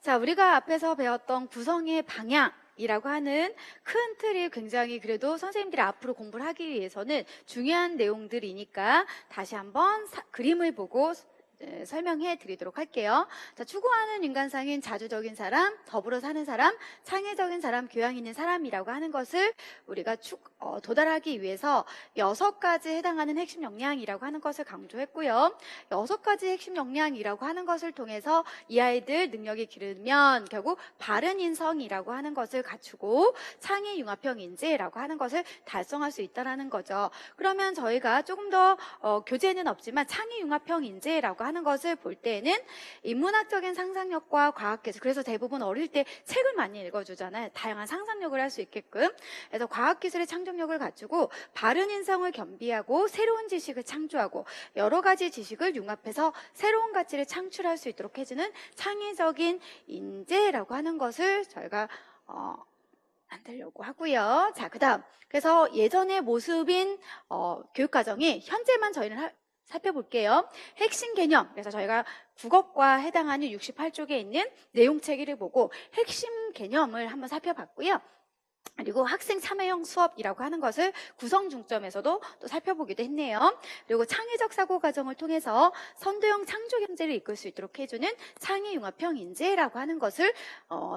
자, 우리가 앞에서 배웠던 구성의 방향이라고 하는 큰 틀이 굉장히 그래도 선생님들이 앞으로 공부를 하기 위해서는 중요한 내용들이니까 다시 한번 그림을 보고 설명해 드리도록 할게요. 자, 추구하는 인간상인 자주적인 사람, 더불어 사는 사람, 창의적인 사람, 교양 있는 사람이라고 하는 것을 우리가 도달하기 위해서 6가지 해당하는 핵심 역량이라고 하는 것을 강조했고요. 6가지 핵심 역량이라고 하는 것을 통해서 이 아이들 능력이 기르면 결국 바른 인성이라고 하는 것을 갖추고 창의 융합형 인재라고 하는 것을 달성할 수 있다는 거죠. 그러면 저희가 조금 더 교재는 없지만 창의 융합형 인재라고 하는 것을 볼 때에는 인문학적인 상상력과 과학기술, 그래서 대부분 어릴 때 책을 많이 읽어주잖아요. 다양한 상상력을 할 수 있게끔. 그래서 과학기술의 창조력을 갖추고 바른 인성을 겸비하고 새로운 지식을 창조하고 여러 가지 지식을 융합해서 새로운 가치를 창출할 수 있도록 해주는 창의적인 인재라고 하는 것을 저희가 만들려고 하고요. 자, 그 다음. 그래서 예전의 모습인 교육과정이 현재만 저희는 살펴볼게요. 핵심 개념. 그래서 저희가 국어과 해당하는 68쪽에 있는 내용 체계를 보고 핵심 개념을 한번 살펴봤고요. 그리고 학생 참여형 수업이라고 하는 것을 구성 중점에서도 또 살펴보기도 했네요. 그리고 창의적 사고 과정을 통해서 선도형 창조 경제를 이끌 수 있도록 해주는 창의 융합형 인재라고 하는 것을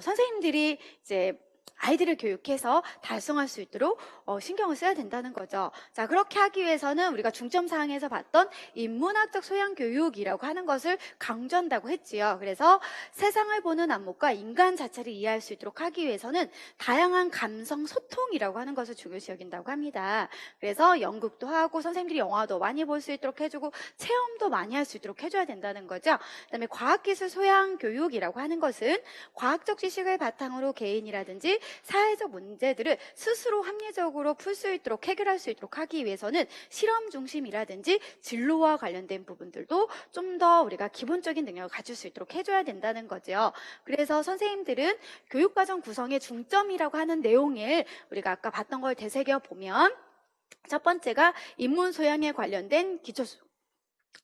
선생님들이 이제 아이들을 교육해서 달성할 수 있도록 신경을 써야 된다는 거죠. 자, 그렇게 하기 위해서는 우리가 중점사항에서 봤던 인문학적 소양 교육이라고 하는 것을 강조한다고 했지요. 그래서 세상을 보는 안목과 인간 자체를 이해할 수 있도록 하기 위해서는 다양한 감성 소통이라고 하는 것을 중요시 여긴다고 합니다. 그래서 연극도 하고 선생님들이 영화도 많이 볼 수 있도록 해주고 체험도 많이 할 수 있도록 해줘야 된다는 거죠. 그다음에 과학기술 소양 교육이라고 하는 것은 과학적 지식을 바탕으로 개인이라든지 사회적 문제들을 스스로 합리적으로 풀 수 있도록 해결할 수 있도록 하기 위해서는 실험 중심이라든지 진로와 관련된 부분들도 좀 더 우리가 기본적인 능력을 갖출 수 있도록 해줘야 된다는 거죠. 그래서 선생님들은 교육과정 구성의 중점이라고 하는 내용을 우리가 아까 봤던 걸 되새겨 보면 첫 번째가 인문 소양에 관련된 기초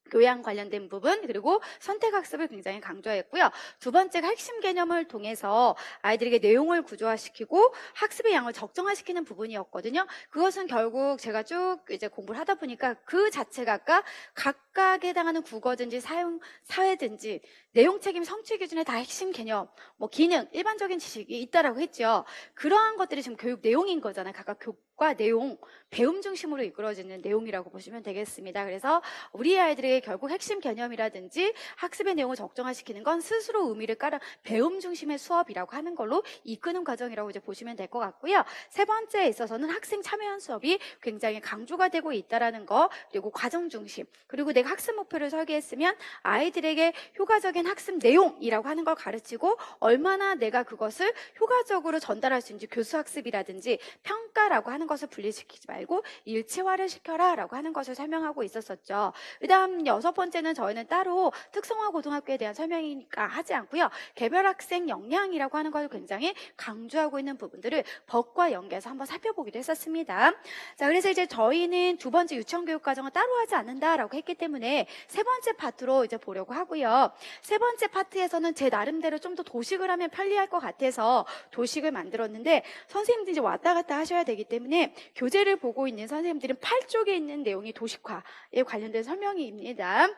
교양 관련된 부분, 그리고 선택학습을 굉장히 강조했고요. 두 번째가 핵심 개념을 통해서 아이들에게 내용을 구조화시키고 학습의 양을 적정화시키는 부분이었거든요. 그것은 결국 제가 쭉 이제 공부를 하다 보니까 그 자체가 아까 각각에 해당하는 국어든지 사회든지 내용 책임 성취 기준에 다 핵심 개념, 기능, 일반적인 지식이 있다라고 했죠. 그러한 것들이 지금 교육 내용인 거잖아요. 각각 교과 내용, 배움 중심으로 이끌어지는 내용이라고 보시면 되겠습니다. 그래서 우리 아이들에게 결국 핵심 개념이라든지 학습의 내용을 적정화시키는 건 스스로 의미를 깔아 배움 중심의 수업이라고 하는 걸로 이끄는 과정이라고 이제 보시면 될 것 같고요. 세 번째에 있어서는 학생 참여형 수업이 굉장히 강조가 되고 있다라는 거, 그리고 과정 중심, 그리고 내가 학습 목표를 설계했으면 아이들에게 효과적인 학습 내용이라고 하는 걸 가르치고 얼마나 내가 그것을 효과적으로 전달할 수 있는지 교수 학습이라든지 평가라고 하는 것을 분리시키지 말고 일체화를 시켜라 라고 하는 것을 설명하고 있었었죠. 그 다음 6번째는 저희는 따로 특성화 고등학교에 대한 설명이니까 하지 않고요. 개별 학생 역량이라고 하는 걸 굉장히 강조하고 있는 부분들을 법과 연계해서 한번 살펴보기도 했었습니다. 자, 그래서 이제 저희는 두 번째 유치원교육 과정을 따로 하지 않는다라고 했기 때문에 세 번째 파트로 이제 보려고 하고요. 세 번째 파트에서는 제 나름대로 좀 더 도식을 하면 편리할 것 같아서 도식을 만들었는데 선생님들이 이제 왔다 갔다 하셔야 되기 때문에 교재를 보고 있는 선생님들은 8쪽에 있는 내용이 도식화에 관련된 설명입니다.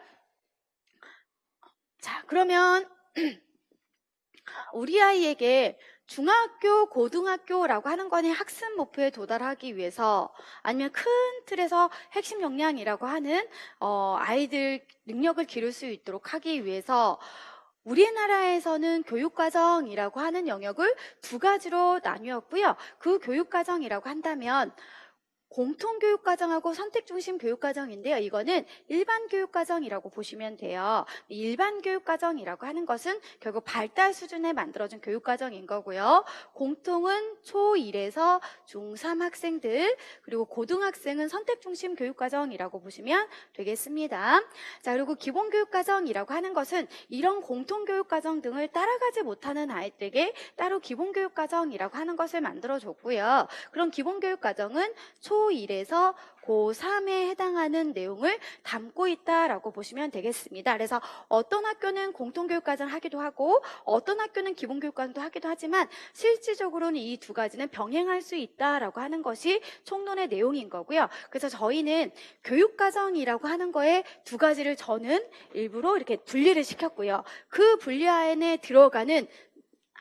자, 그러면 우리 아이에게 중학교, 고등학교라고 하는 거는 학습 목표에 도달하기 위해서 아니면 큰 틀에서 핵심 역량이라고 하는 아이들 능력을 기를 수 있도록 하기 위해서 우리나라에서는 교육과정이라고 하는 영역을 두 가지로 나뉘었고요. 그 교육과정이라고 한다면 공통교육과정하고 선택중심 교육과정인데요. 이거는 일반교육과정이라고 보시면 돼요. 일반교육과정이라고 하는 것은 결국 발달 수준에 만들어진 교육과정인 거고요. 공통은 초1에서 중3 학생들, 그리고 고등학생은 선택중심 교육과정이라고 보시면 되겠습니다. 자, 그리고 기본교육과정이라고 하는 것은 이런 공통교육과정 등을 따라가지 못하는 아이들에게 따로 기본교육과정이라고 하는 것을 만들어줬고요. 그럼 기본교육과정은 초 고1에서 고3에 해당하는 내용을 담고 있다라고 보시면 되겠습니다. 그래서 어떤 학교는 공통교육과정 하기도 하고 어떤 학교는 기본교육과정도 하기도 하지만 실질적으로는 이 두 가지는 병행할 수 있다라고 하는 것이 총론의 내용인 거고요. 그래서 저희는 교육과정이라고 하는 거에 두 가지를 저는 일부러 이렇게 분리를 시켰고요. 그 분리 안에 들어가는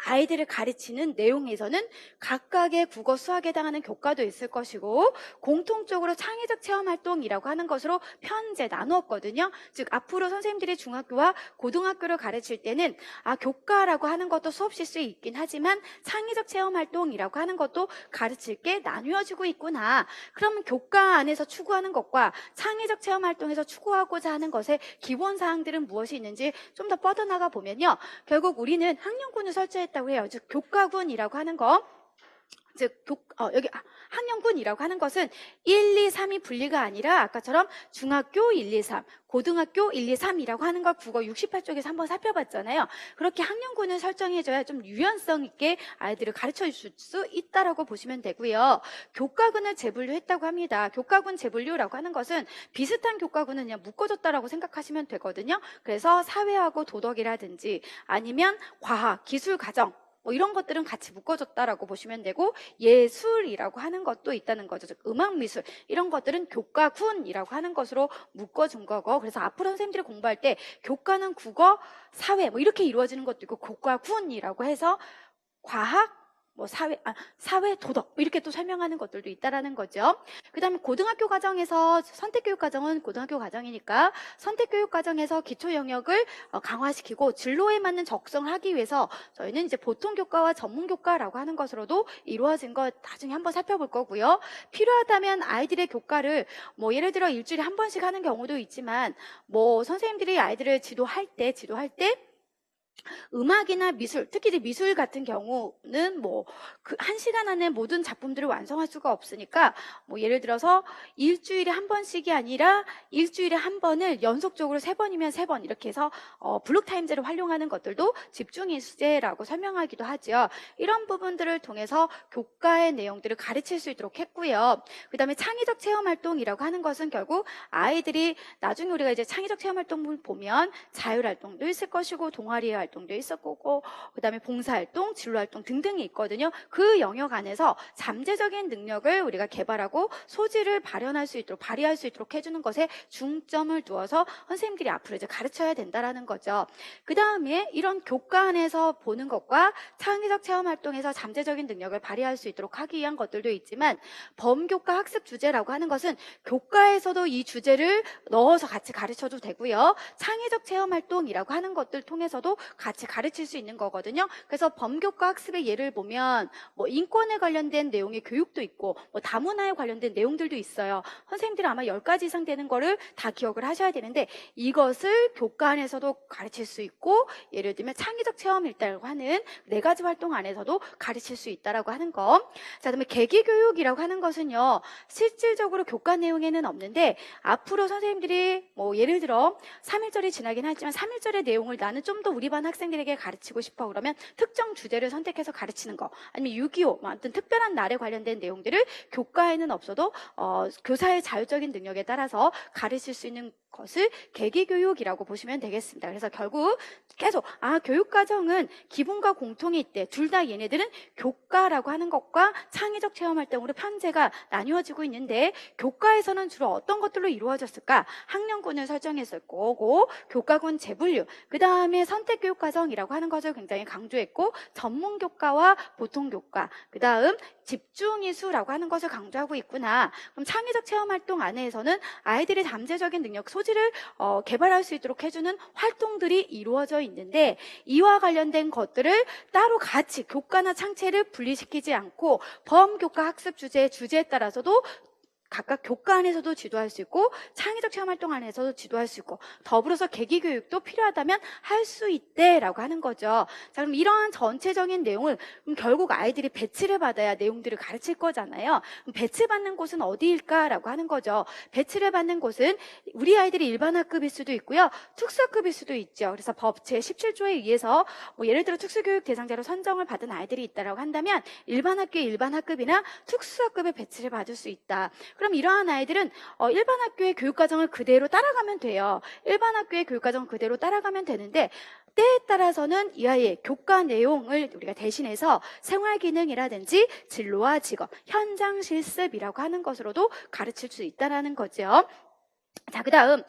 아이들을 가르치는 내용에서는 각각의 국어, 수학에 해당하는 교과도 있을 것이고 공통적으로 창의적 체험활동이라고 하는 것으로 편제 나누었거든요. 즉 앞으로 선생님들이 중학교와 고등학교를 가르칠 때는 교과라고 하는 것도 수업 실수에 있긴 하지만 창의적 체험활동이라고 하는 것도 가르칠 게 나뉘어지고 있구나. 그러면 교과 안에서 추구하는 것과 창의적 체험활동에서 추구하고자 하는 것의 기본사항들은 무엇이 있는지 좀 더 뻗어나가 보면요. 결국 우리는 학년군을 설치했다고 해요. 즉 교과군이라고 하는 거, 즉 여기 학년군이라고 하는 것은 1, 2, 3이 분리가 아니라 아까처럼 중학교 1, 2, 3, 고등학교 1, 2, 3이라고 하는 걸 국어 68쪽에서 한번 살펴봤잖아요. 그렇게 학년군을 설정해줘야 좀 유연성 있게 아이들을 가르쳐 줄 수 있다라고 보시면 되고요. 교과군을 재분류했다고 합니다. 교과군 재분류라고 하는 것은 비슷한 교과군은 그냥 묶어줬다라고 생각하시면 되거든요. 그래서 사회하고 도덕이라든지 아니면 과학, 기술, 가정 이런 것들은 같이 묶어줬다라고 보시면 되고 예술이라고 하는 것도 있다는 거죠. 즉 음악, 미술 이런 것들은 교과군이라고 하는 것으로 묶어준 거고 그래서 앞으로 선생님들이 공부할 때 교과는 국어, 사회 이렇게 이루어지는 것도 있고 교과군이라고 해서 과학, 사회, 도덕 이렇게 또 설명하는 것들도 있다라는 거죠. 그 다음에 고등학교 과정에서 선택교육 과정은 고등학교 과정이니까 선택교육 과정에서 기초 영역을 강화시키고 진로에 맞는 적성을 하기 위해서 저희는 이제 보통교과와 전문교과라고 하는 것으로도 이루어진 것 나중에 한번 살펴볼 거고요. 필요하다면 아이들의 교과를 예를 들어 일주일에 한 번씩 하는 경우도 있지만 선생님들이 아이들을 지도할 때 음악이나 미술, 특히 이제 미술 같은 경우는 그 1시간 안에 모든 작품들을 완성할 수가 없으니까 예를 들어서 일주일에 한 번씩이 아니라 일주일에 한 번을 연속적으로 3번이면 3번 이렇게 해서 블록 타임제를 활용하는 것들도 집중일수제라고 설명하기도 하죠. 이런 부분들을 통해서 교과의 내용들을 가르칠 수 있도록 했고요. 그 다음에 창의적 체험활동이라고 하는 것은 결국 아이들이 나중에 우리가 이제 창의적 체험활동을 보면 자율활동도 있을 것이고 동아리 활동도 있을 거고 그다음에 봉사활동, 진로활동 등등이 있거든요. 그 영역 안에서 잠재적인 능력을 우리가 개발하고 소질을 발휘할 수 있도록 해주는 것에 중점을 두어서 선생님들이 앞으로 이제 가르쳐야 된다라는 거죠. 그 다음에 이런 교과 안에서 보는 것과 창의적 체험활동에서 잠재적인 능력을 발휘할 수 있도록 하기 위한 것들도 있지만 범교과 학습 주제라고 하는 것은 교과에서도 이 주제를 넣어서 같이 가르쳐도 되고요. 창의적 체험활동이라고 하는 것들 통해서도 같이 가르칠 수 있는 거거든요. 그래서 범교과 학습의 예를 보면 인권에 관련된 내용의 교육도 있고 다문화에 관련된 내용들도 있어요. 선생님들은 아마 10가지 이상 되는 거를 다 기억을 하셔야 되는데 이것을 교과 안에서도 가르칠 수 있고 예를 들면 창의적 체험일다라고 하는 4가지 활동 안에서도 가르칠 수 있다라고 하는 거. 자, 그다음에 계기교육이라고 하는 것은요. 실질적으로 교과 내용에는 없는데 앞으로 선생님들이 예를 들어 3.1절이 지나긴 하지만 3.1절의 내용을 나는 좀 더 우리 반 학생들에게 가르치고 싶어 그러면 특정 주제를 선택해서 가르치는 거 아니면 6.25 아무튼 특별한 날에 관련된 내용들을 교과에는 없어도 교사의 자율적인 능력에 따라서 가르칠 수 있는 것을 계기교육이라고 보시면 되겠습니다. 그래서 결국 계속 교육과정은 기본과 공통이 있대. 둘 다 얘네들은 교과라고 하는 것과 창의적 체험활동으로 편제가 나뉘어지고 있는데 교과에서는 주로 어떤 것들로 이루어졌을까? 학년군을 설정했을 거고 교과군 재분류 그 다음에 선택교육과정이라고 하는 것을 굉장히 강조했고 전문교과와 보통교과 그 다음 집중이수라고 하는 것을 강조하고 있구나. 그럼 창의적 체험활동 안에서는 아이들의 잠재적인 능력, 소질을 개발할 수 있도록 해주는 활동들이 이루어져 있는데 이와 관련된 것들을 따로 같이 교과나 창체를 분리시키지 않고 범교과 학습 주제에 따라서도 각각 교과 안에서도 지도할 수 있고 창의적 체험 활동 안에서도 지도할 수 있고 더불어서 계기 교육도 필요하다면 할 수 있대라고 하는 거죠. 자, 그럼 이러한 전체적인 내용을 결국 아이들이 배치를 받아야 내용들을 가르칠 거잖아요. 그럼 배치받는 곳은 어디일까라고 하는 거죠. 배치를 받는 곳은 우리 아이들이 일반 학급일 수도 있고요. 특수학급일 수도 있죠. 그래서 법 제17조에 의해서 예를 들어 특수교육 대상자로 선정을 받은 아이들이 있다라고 한다면 일반 학교의 일반 학급이나 특수학급에 배치를 받을 수 있다. 그럼 이러한 아이들은 일반 학교의 교육과정을 그대로 따라가면 돼요. 일반 학교의 교육과정 그대로 따라가면 되는데 때에 따라서는 이 아이의 교과 내용을 우리가 대신해서 생활기능이라든지 진로와 직업, 현장 실습이라고 하는 것으로도 가르칠 수 있다는 거죠. 자, 그 다음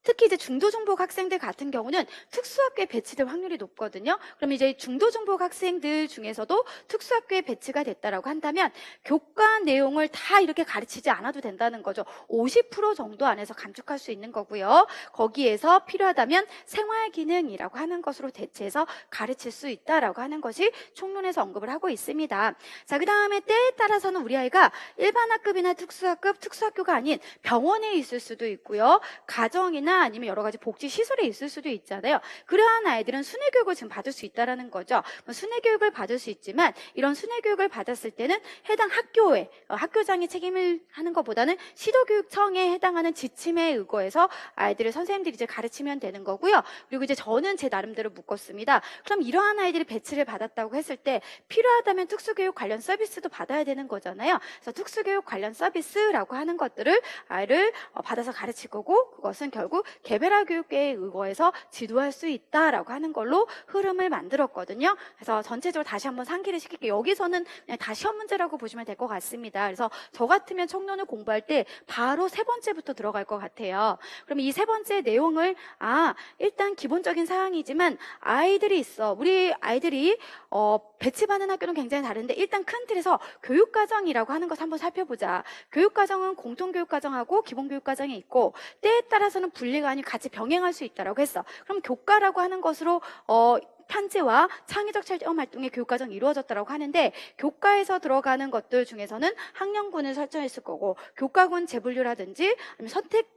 특히 이제 중도중복 학생들 같은 경우는 특수학교에 배치될 확률이 높거든요. 그럼 이제 중도중복 학생들 중에서도 특수학교에 배치가 됐다라고 한다면 교과 내용을 다 이렇게 가르치지 않아도 된다는 거죠. 50% 정도 안에서 감축할 수 있는 거고요. 거기에서 필요하다면 생활기능이라고 하는 것으로 대체해서 가르칠 수 있다라고 하는 것이 총론에서 언급을 하고 있습니다. 자, 그 다음에 때에 따라서는 우리 아이가 일반 학급이나 특수학급, 특수학교가 아닌 병원에 있을 수도 있고요. 가정이나 아니면 여러 가지 복지 시설에 있을 수도 있잖아요. 그러한 아이들은 순회 교육을 지금 받을 수 있다라는 거죠. 순회 교육을 받을 수 있지만 이런 순회 교육을 받았을 때는 해당 학교에 학교장이 책임을 하는 것보다는 시도교육청에 해당하는 지침에 의거해서 아이들을 선생님들이 이제 가르치면 되는 거고요. 그리고 이제 저는 제 나름대로 묶었습니다. 그럼 이러한 아이들이 배치를 받았다고 했을 때 필요하다면 특수교육 관련 서비스도 받아야 되는 거잖아요. 그래서 특수교육 관련 서비스라고 하는 것들을 아이를 받아서 가르칠 거고 그것은 결국 개별화 교육계에 의거해서 지도할 수 있다라고 하는 걸로 흐름을 만들었거든요. 그래서 전체적으로 다시 한번 상기를 시킬게요. 여기서는 그냥 다 시험 문제라고 보시면 될 것 같습니다. 그래서 저 같으면 청론을 공부할 때 바로 세 번째부터 들어갈 것 같아요. 그럼 이 세 번째 내용을 일단 기본적인 사항이지만 아이들이 있어. 우리 아이들이 배치받는 학교는 굉장히 다른데 일단 큰 틀에서 교육과정이라고 하는 것을 한번 살펴보자. 교육과정은 공통교육과정하고 기본교육과정이 있고 때에 따라서는 분리가 아니고 같이 병행할 수 있다라고 했어. 그럼 교과라고 하는 것으로 판재와 창의적 체험 활동의 교육과정이 이루어졌다고 하는데 교과에서 들어가는 것들 중에서는 학년군을 설정했을 거고 교과군 재분류라든지 아니면 선택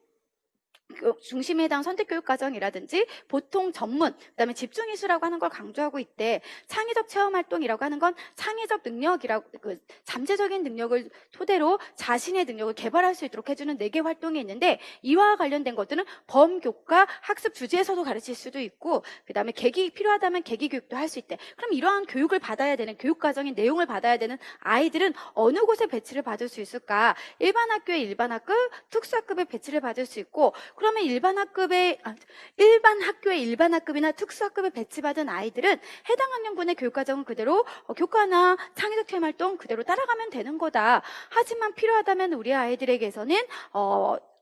중심에 해당 선택교육과정이라든지 보통 전문, 그다음에 집중이수라고 하는 걸 강조하고 있대. 창의적 체험활동이라고 하는 건 창의적 능력이라고 잠재적인 능력을 토대로 자신의 능력을 개발할 수 있도록 해주는 4개 활동이 있는데 이와 관련된 것들은 범교과 학습 주제에서도 가르칠 수도 있고 그다음에 필요하다면 계기교육도 할 수 있대. 그럼 이러한 교육을 받아야 되는 교육과정의 내용을 받아야 되는 아이들은 어느 곳에 배치를 받을 수 있을까? 일반 학교의 일반 학급, 특수학급에 배치를 받을 수 있고 그러면 일반 학교의 일반 학급이나 특수학급에 배치받은 아이들은 해당 학년군의 교육과정은 그대로 교과나 창의적 체험 활동 그대로 따라가면 되는 거다. 하지만 필요하다면 우리 아이들에게서는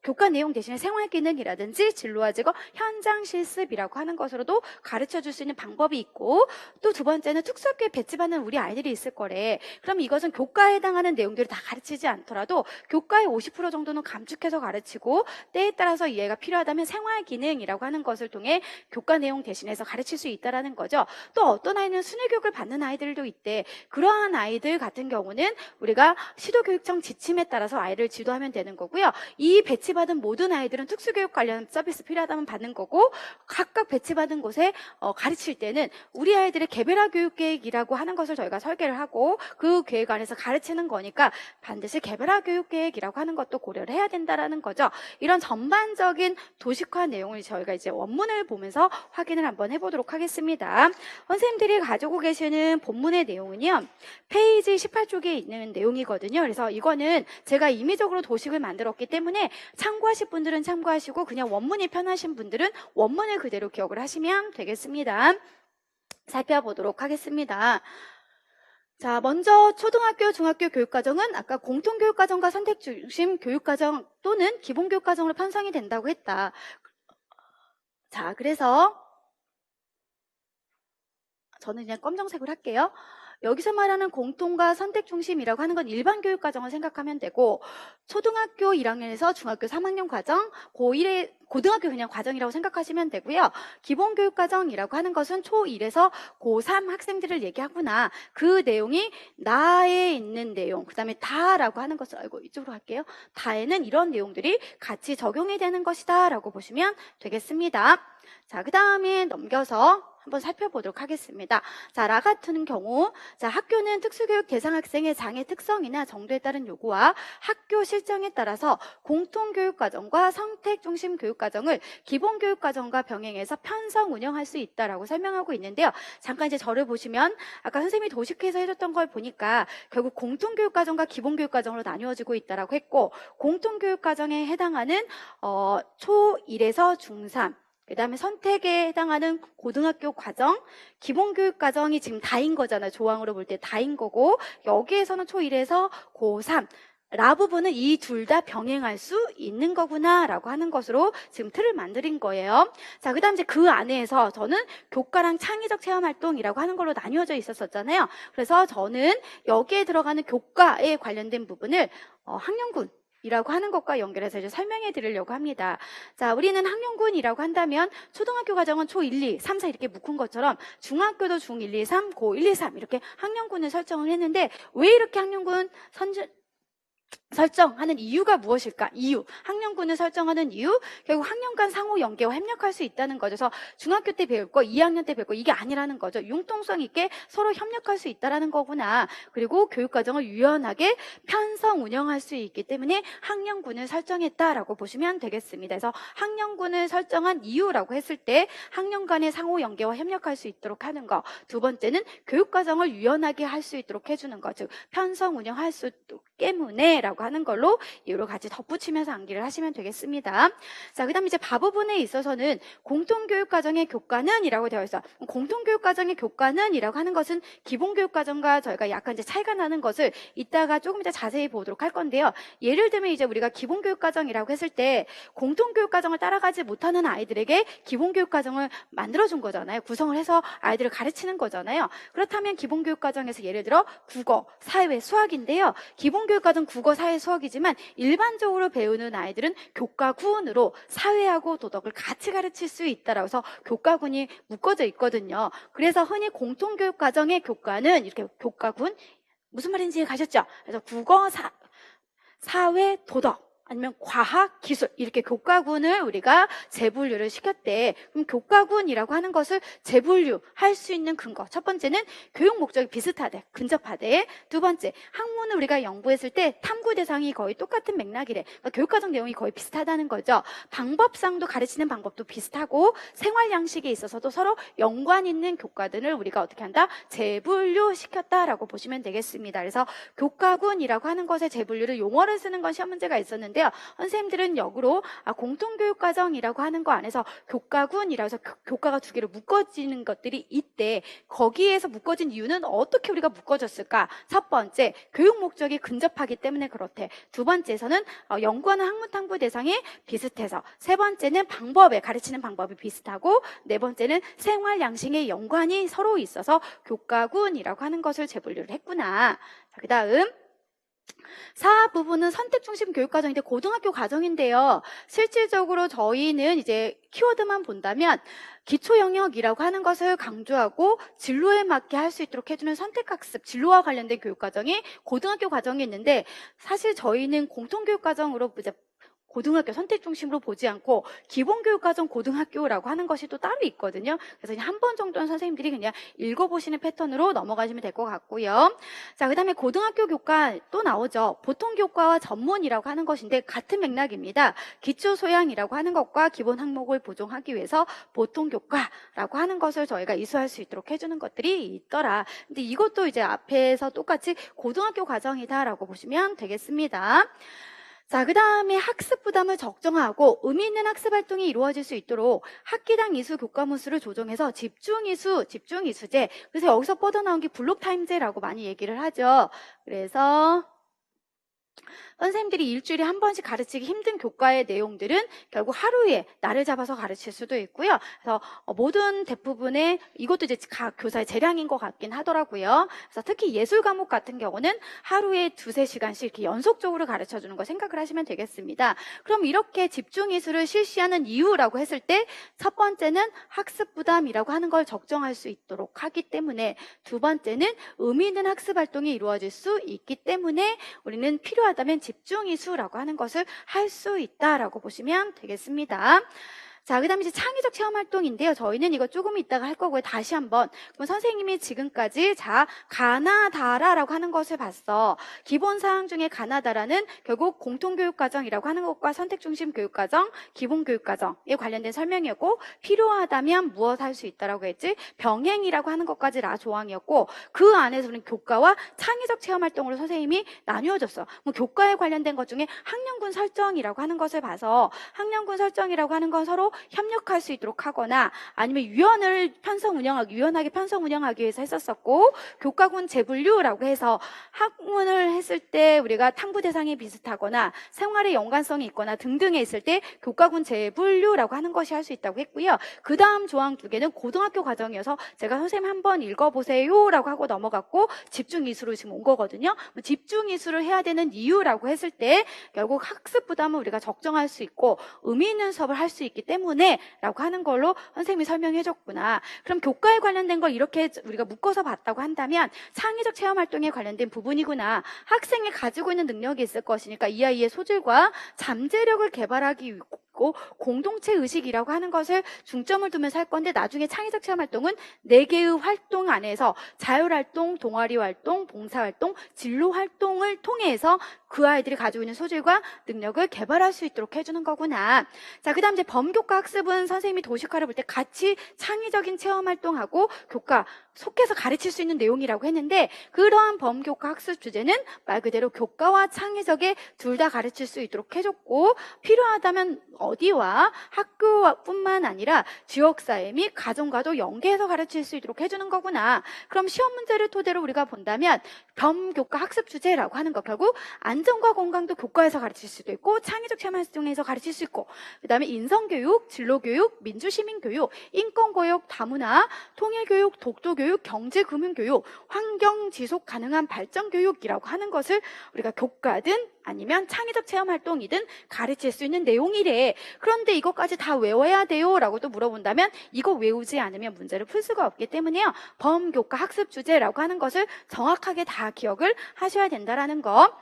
교과 내용 대신에 생활기능이라든지 진로와 직업, 현장 실습이라고 하는 것으로도 가르쳐줄 수 있는 방법이 있고 또 두 번째는 특수학교에 배치받는 우리 아이들이 있을 거래. 그럼 이것은 교과에 해당하는 내용들을 다 가르치지 않더라도 교과의 50% 정도는 감축해서 가르치고 때에 따라서 이해가 필요하다면 생활기능이라고 하는 것을 통해 교과 내용 대신해서 가르칠 수 있다는 거죠. 또 어떤 아이는 순회교육을 받는 아이들도 있대. 그러한 아이들 같은 경우는 우리가 시도교육청 지침에 따라서 아이를 지도하면 되는 거고요. 이 배치받은 모든 아이들은 특수교육 관련 서비스 필요하다면 받는 거고 각각 배치받은 곳에 가르칠 때는 우리 아이들의 개별화 교육 계획이라고 하는 것을 저희가 설계를 하고 그 계획 안에서 가르치는 거니까 반드시 개별화 교육 계획이라고 하는 것도 고려를 해야 된다라는 거죠. 이런 전반적인 도식화 내용을 저희가 이제 원문을 보면서 확인을 한번 해보도록 하겠습니다. 선생님들이 가지고 계시는 본문의 내용은요. 페이지 18쪽에 있는 내용이거든요. 그래서 이거는 제가 임의적으로 도식을 만들었기 때문에 참고하실 분들은 참고하시고 그냥 원문이 편하신 분들은 원문을 그대로 기억을 하시면 되겠습니다. 살펴보도록 하겠습니다. 자, 먼저 초등학교, 중학교 교육과정은 아까 공통교육과정과 선택중심 교육과정 또는 기본교육과정으로 편성이 된다고 했다. 자, 그래서 저는 그냥 검정색으로 할게요. 여기서 말하는 공통과 선택 중심이라고 하는 건 일반 교육 과정을 생각하면 되고, 초등학교 1학년에서 중학교 3학년 과정, 고1의 고등학교 그냥 과정이라고 생각하시면 되고요. 기본교육 과정이라고 하는 것은 초1에서 고3 학생들을 얘기하구나. 그 내용이 나에 있는 내용, 그 다음에 다라고 하는 것을, 이쪽으로 갈게요. 다에는 이런 내용들이 같이 적용이 되는 것이다 라고 보시면 되겠습니다. 자, 그 다음에 넘겨서 한번 살펴보도록 하겠습니다. 자, 라 같은 경우, 자, 학교는 특수교육 대상 학생의 장애 특성이나 정도에 따른 요구와 학교 실정에 따라서 공통교육과정과 선택중심 교육과정을 기본교육과정과 병행해서 편성 운영할 수 있다라고 설명하고 있는데요. 잠깐 이제 저를 보시면 아까 선생님이 도식해서 해줬던 걸 보니까 결국 공통교육과정과 기본교육과정으로 나뉘어지고 있다라고 했고, 공통교육과정에 해당하는 초1에서 중3, 그 다음에 선택에 해당하는 고등학교 과정, 기본교육 과정이 지금 다인 거잖아요. 조항으로 볼 때 다인 거고, 여기에서는 초1에서 고3, 라 부분은 이 둘 다 병행할 수 있는 거구나 라고 하는 것으로 지금 틀을 만드린 거예요. 자, 그 다음 이제 그 안에서 저는 교과랑 창의적 체험활동이라고 하는 걸로 나뉘어져 있었잖아요. 그래서 저는 여기에 들어가는 교과에 관련된 부분을 학년군 이라고 하는 것과 연결해서 이제 설명해 드리려고 합니다. 자, 우리는 학년군이라고 한다면 초등학교 과정은 초 1, 2, 3, 4 이렇게 묶은 것처럼 중학교도 중 1, 2, 3, 고 1, 2, 3 이렇게 학년군을 설정을 했는데 왜 이렇게 학년군 설정하는 이유가 무엇일까? 이유. 학년군을 설정하는 이유? 결국 학년 간 상호 연계와 협력할 수 있다는 거죠. 그래서 중학교 때 배울 거, 2학년 때 배울 거 이게 아니라는 거죠. 융통성 있게 서로 협력할 수 있다는 거구나. 그리고 교육과정을 유연하게 편성 운영할 수 있기 때문에 학년군을 설정했다라고 보시면 되겠습니다. 그래서 학년군을 설정한 이유라고 했을 때 학년 간의 상호 연계와 협력할 수 있도록 하는 거. 두 번째는 교육과정을 유연하게 할 수 있도록 해주는 거. 즉 편성 운영할 수 있도록 때문에 라고 하는 걸로 이유로 같이 덧붙이면서 암기를 하시면 되겠습니다. 자, 그 다음에 이제 바부분에 있어서는 공통교육과정의 교과는 이라고 되어 있어요. 공통교육과정의 교과는 이라고 하는 것은 기본교육과정과 저희가 약간 이제 차이가 나는 것을 이따가 조금 이따 자세히 보도록 할 건데요. 예를 들면 이제 우리가 기본교육과정이라고 했을 때 공통교육과정을 따라가지 못하는 아이들에게 기본교육과정을 만들어준 거잖아요. 구성을 해서 아이들을 가르치는 거잖아요. 그렇다면 기본교육과정에서 예를 들어 국어, 사회, 수학인데요. 기본교육과정 국어, 사회, 수학이지만 일반적으로 배우는 아이들은 교과군으로 사회하고 도덕을 같이 가르칠 수 있다라고 해서 교과군이 묶어져 있거든요. 그래서 흔히 공통교육과정의 교과는 이렇게 교과군, 무슨 말인지 가셨죠? 그래서 국어, 사회, 도덕, 아니면 과학, 기술 이렇게 교과군을 우리가 재분류를 시켰대. 그럼 교과군이라고 하는 것을 재분류할 수 있는 근거. 첫 번째는 교육 목적이 비슷하대, 근접하대. 두 번째, 학문을 우리가 연구했을 때 탐구 대상이 거의 똑같은 맥락이래. 그러니까 교육과정 내용이 거의 비슷하다는 거죠. 방법상도 가르치는 방법도 비슷하고 생활 양식에 있어서도 서로 연관 있는 교과들을 우리가 어떻게 한다? 재분류시켰다라고 보시면 되겠습니다. 그래서 교과군이라고 하는 것의 재분류를 용어를 쓰는 건 시험 문제가 있었는데 선생님들은 역으로 공통교육과정이라고 하는 거 안에서 교과군이라고 해서 교과가 두 개로 묶어지는 것들이 있대. 거기에서 묶어진 이유는 어떻게 우리가 묶어졌을까? 첫 번째, 교육 목적이 근접하기 때문에 그렇대. 두 번째에서는 연구하는 학문 탐구 대상이 비슷해서. 세 번째는 방법에 가르치는 방법이 비슷하고 네 번째는 생활 양식의 연관이 서로 있어서 교과군이라고 하는 것을 재분류를 했구나. 자, 그 다음 사 부분은 선택중심 교육과정인데 고등학교 과정인데요. 실질적으로 저희는 이제 키워드만 본다면 기초 영역이라고 하는 것을 강조하고 진로에 맞게 할 수 있도록 해주는 선택학습, 진로와 관련된 교육과정이 고등학교 과정이 있는데 사실 저희는 공통교육과정으로 이제 고등학교 선택 중심으로 보지 않고 기본교육과정 고등학교라고 하는 것이 또 따로 있거든요. 그래서 한 번 정도는 선생님들이 그냥 읽어보시는 패턴으로 넘어가시면 될 것 같고요. 자, 그 다음에 고등학교 교과 또 나오죠. 보통교과와 전문이라고 하는 것인데 같은 맥락입니다. 기초소양이라고 하는 것과 기본 항목을 보존하기 위해서 보통교과라고 하는 것을 저희가 이수할 수 있도록 해주는 것들이 있더라. 근데 이것도 이제 앞에서 똑같이 고등학교 과정이다라고 보시면 되겠습니다. 자, 그 다음에 학습 부담을 적정하고 의미 있는 학습 활동이 이루어질 수 있도록 학기당 이수 교과문 수를 조정해서 집중이수제. 그래서 여기서 뻗어나온 게 블록타임제라고 많이 얘기를 하죠. 그래서 선생님들이 일주일에 한 번씩 가르치기 힘든 교과의 내용들은 결국 하루에 날을 잡아서 가르칠 수도 있고요. 그래서 모든 대부분의 이것도 이제 각 교사의 재량인 것 같긴 하더라고요. 그래서 특히 예술 과목 같은 경우는 하루에 2~3시간씩 이렇게 연속적으로 가르쳐 주는 거 생각을 하시면 되겠습니다. 그럼 이렇게 집중 이수를 실시하는 이유라고 했을 때 첫 번째는 학습 부담이라고 하는 걸 적정할 수 있도록 하기 때문에, 두 번째는 의미 있는 학습 활동이 이루어질 수 있기 때문에 우리는 필요하다면 집중 이수라고 하는 것을 할 수 있다라고 보시면 되겠습니다. 자, 그 다음에 이제 창의적 체험 활동인데요. 저희는 이거 조금 이따가 할 거고요. 다시 한번. 그럼 선생님이 지금까지 가나다라라고 하는 것을 봤어. 기본사항 중에 가나다라는 결국 공통교육과정이라고 하는 것과 선택중심 교육과정, 기본교육과정에 관련된 설명이었고, 필요하다면 무엇 할 수 있다라고 했지? 병행이라고 하는 것까지 조항이었고, 그 안에서 우리는 교과와 창의적 체험 활동으로 선생님이 나누어졌어. 뭐 교과에 관련된 것 중에 학년군 설정이라고 하는 것을 봐서, 학년군 설정이라고 하는 건 서로 협력할 수 있도록 하거나 아니면 유연하게 편성 운영하기 위해서 했었었고, 교과군 재분류라고 해서 학문을 했을 때 우리가 탐구 대상이 비슷하거나 생활의 연관성이 있거나 등등에 있을 때 교과군 재분류라고 하는 것이 할 수 있다고 했고요. 그 다음 조항 2개는 고등학교 과정이어서 제가 선생님 한번 읽어보세요 라고 하고 넘어갔고, 집중 이수로 지금 온 거거든요. 집중 이수를 해야 되는 이유라고 했을 때 결국 학습 부담을 우리가 적정할 수 있고 의미 있는 수업을 할 수 있기 때문에 라고 하는 걸로 선생님이 설명해 줬구나. 그럼 교과에 관련된 걸 이렇게 우리가 묶어서 봤다고 한다면 창의적 체험 활동에 관련된 부분이구나. 학생이 가지고 있는 능력이 있을 것이니까 이 아이의 소질과 잠재력을 개발하기 위해 공동체 의식이라고 하는 것을 중점을 두면서 할 건데, 나중에 창의적 체험 활동은 4개의 활동 안에서 자율활동, 동아리활동, 봉사활동, 진로활동을 통해서 그 아이들이 가지고 있는 소질과 능력을 개발할 수 있도록 해주는 거구나. 자, 그 다음 이제 범교과 학습은 선생님이 도식화를 볼 때 같이 창의적인 체험 활동하고 교과 속해서 가르칠 수 있는 내용이라고 했는데, 그러한 범교과 학습 주제는 말 그대로 교과와 창의적에 둘 다 가르칠 수 있도록 해줬고, 필요하다면 어디와 학교뿐만 아니라 지역사회 및 가정과도 연계해서 가르칠 수 있도록 해주는 거구나. 그럼 시험 문제를 토대로 우리가 본다면 범교과 학습 주제라고 하는 거 결국 안전과 건강도 교과에서 가르칠 수도 있고 창의적 체험 활동에서 가르칠 수 있고, 그 다음에 인성교육, 진로교육, 민주시민교육, 인권교육, 다문화, 통일교육, 독도교육, 경제금융교육, 환경지속 가능한 발전교육이라고 하는 것을 우리가 교과든 아니면 창의적 체험 활동이든 가르칠 수 있는 내용이래. 그런데 이것까지 다 외워야 돼요? 라고 또 물어본다면 이거 외우지 않으면 문제를 풀 수가 없기 때문에요. 범교과 학습 주제라고 하는 것을 정확하게 다 기억을 하셔야 된다라는 거.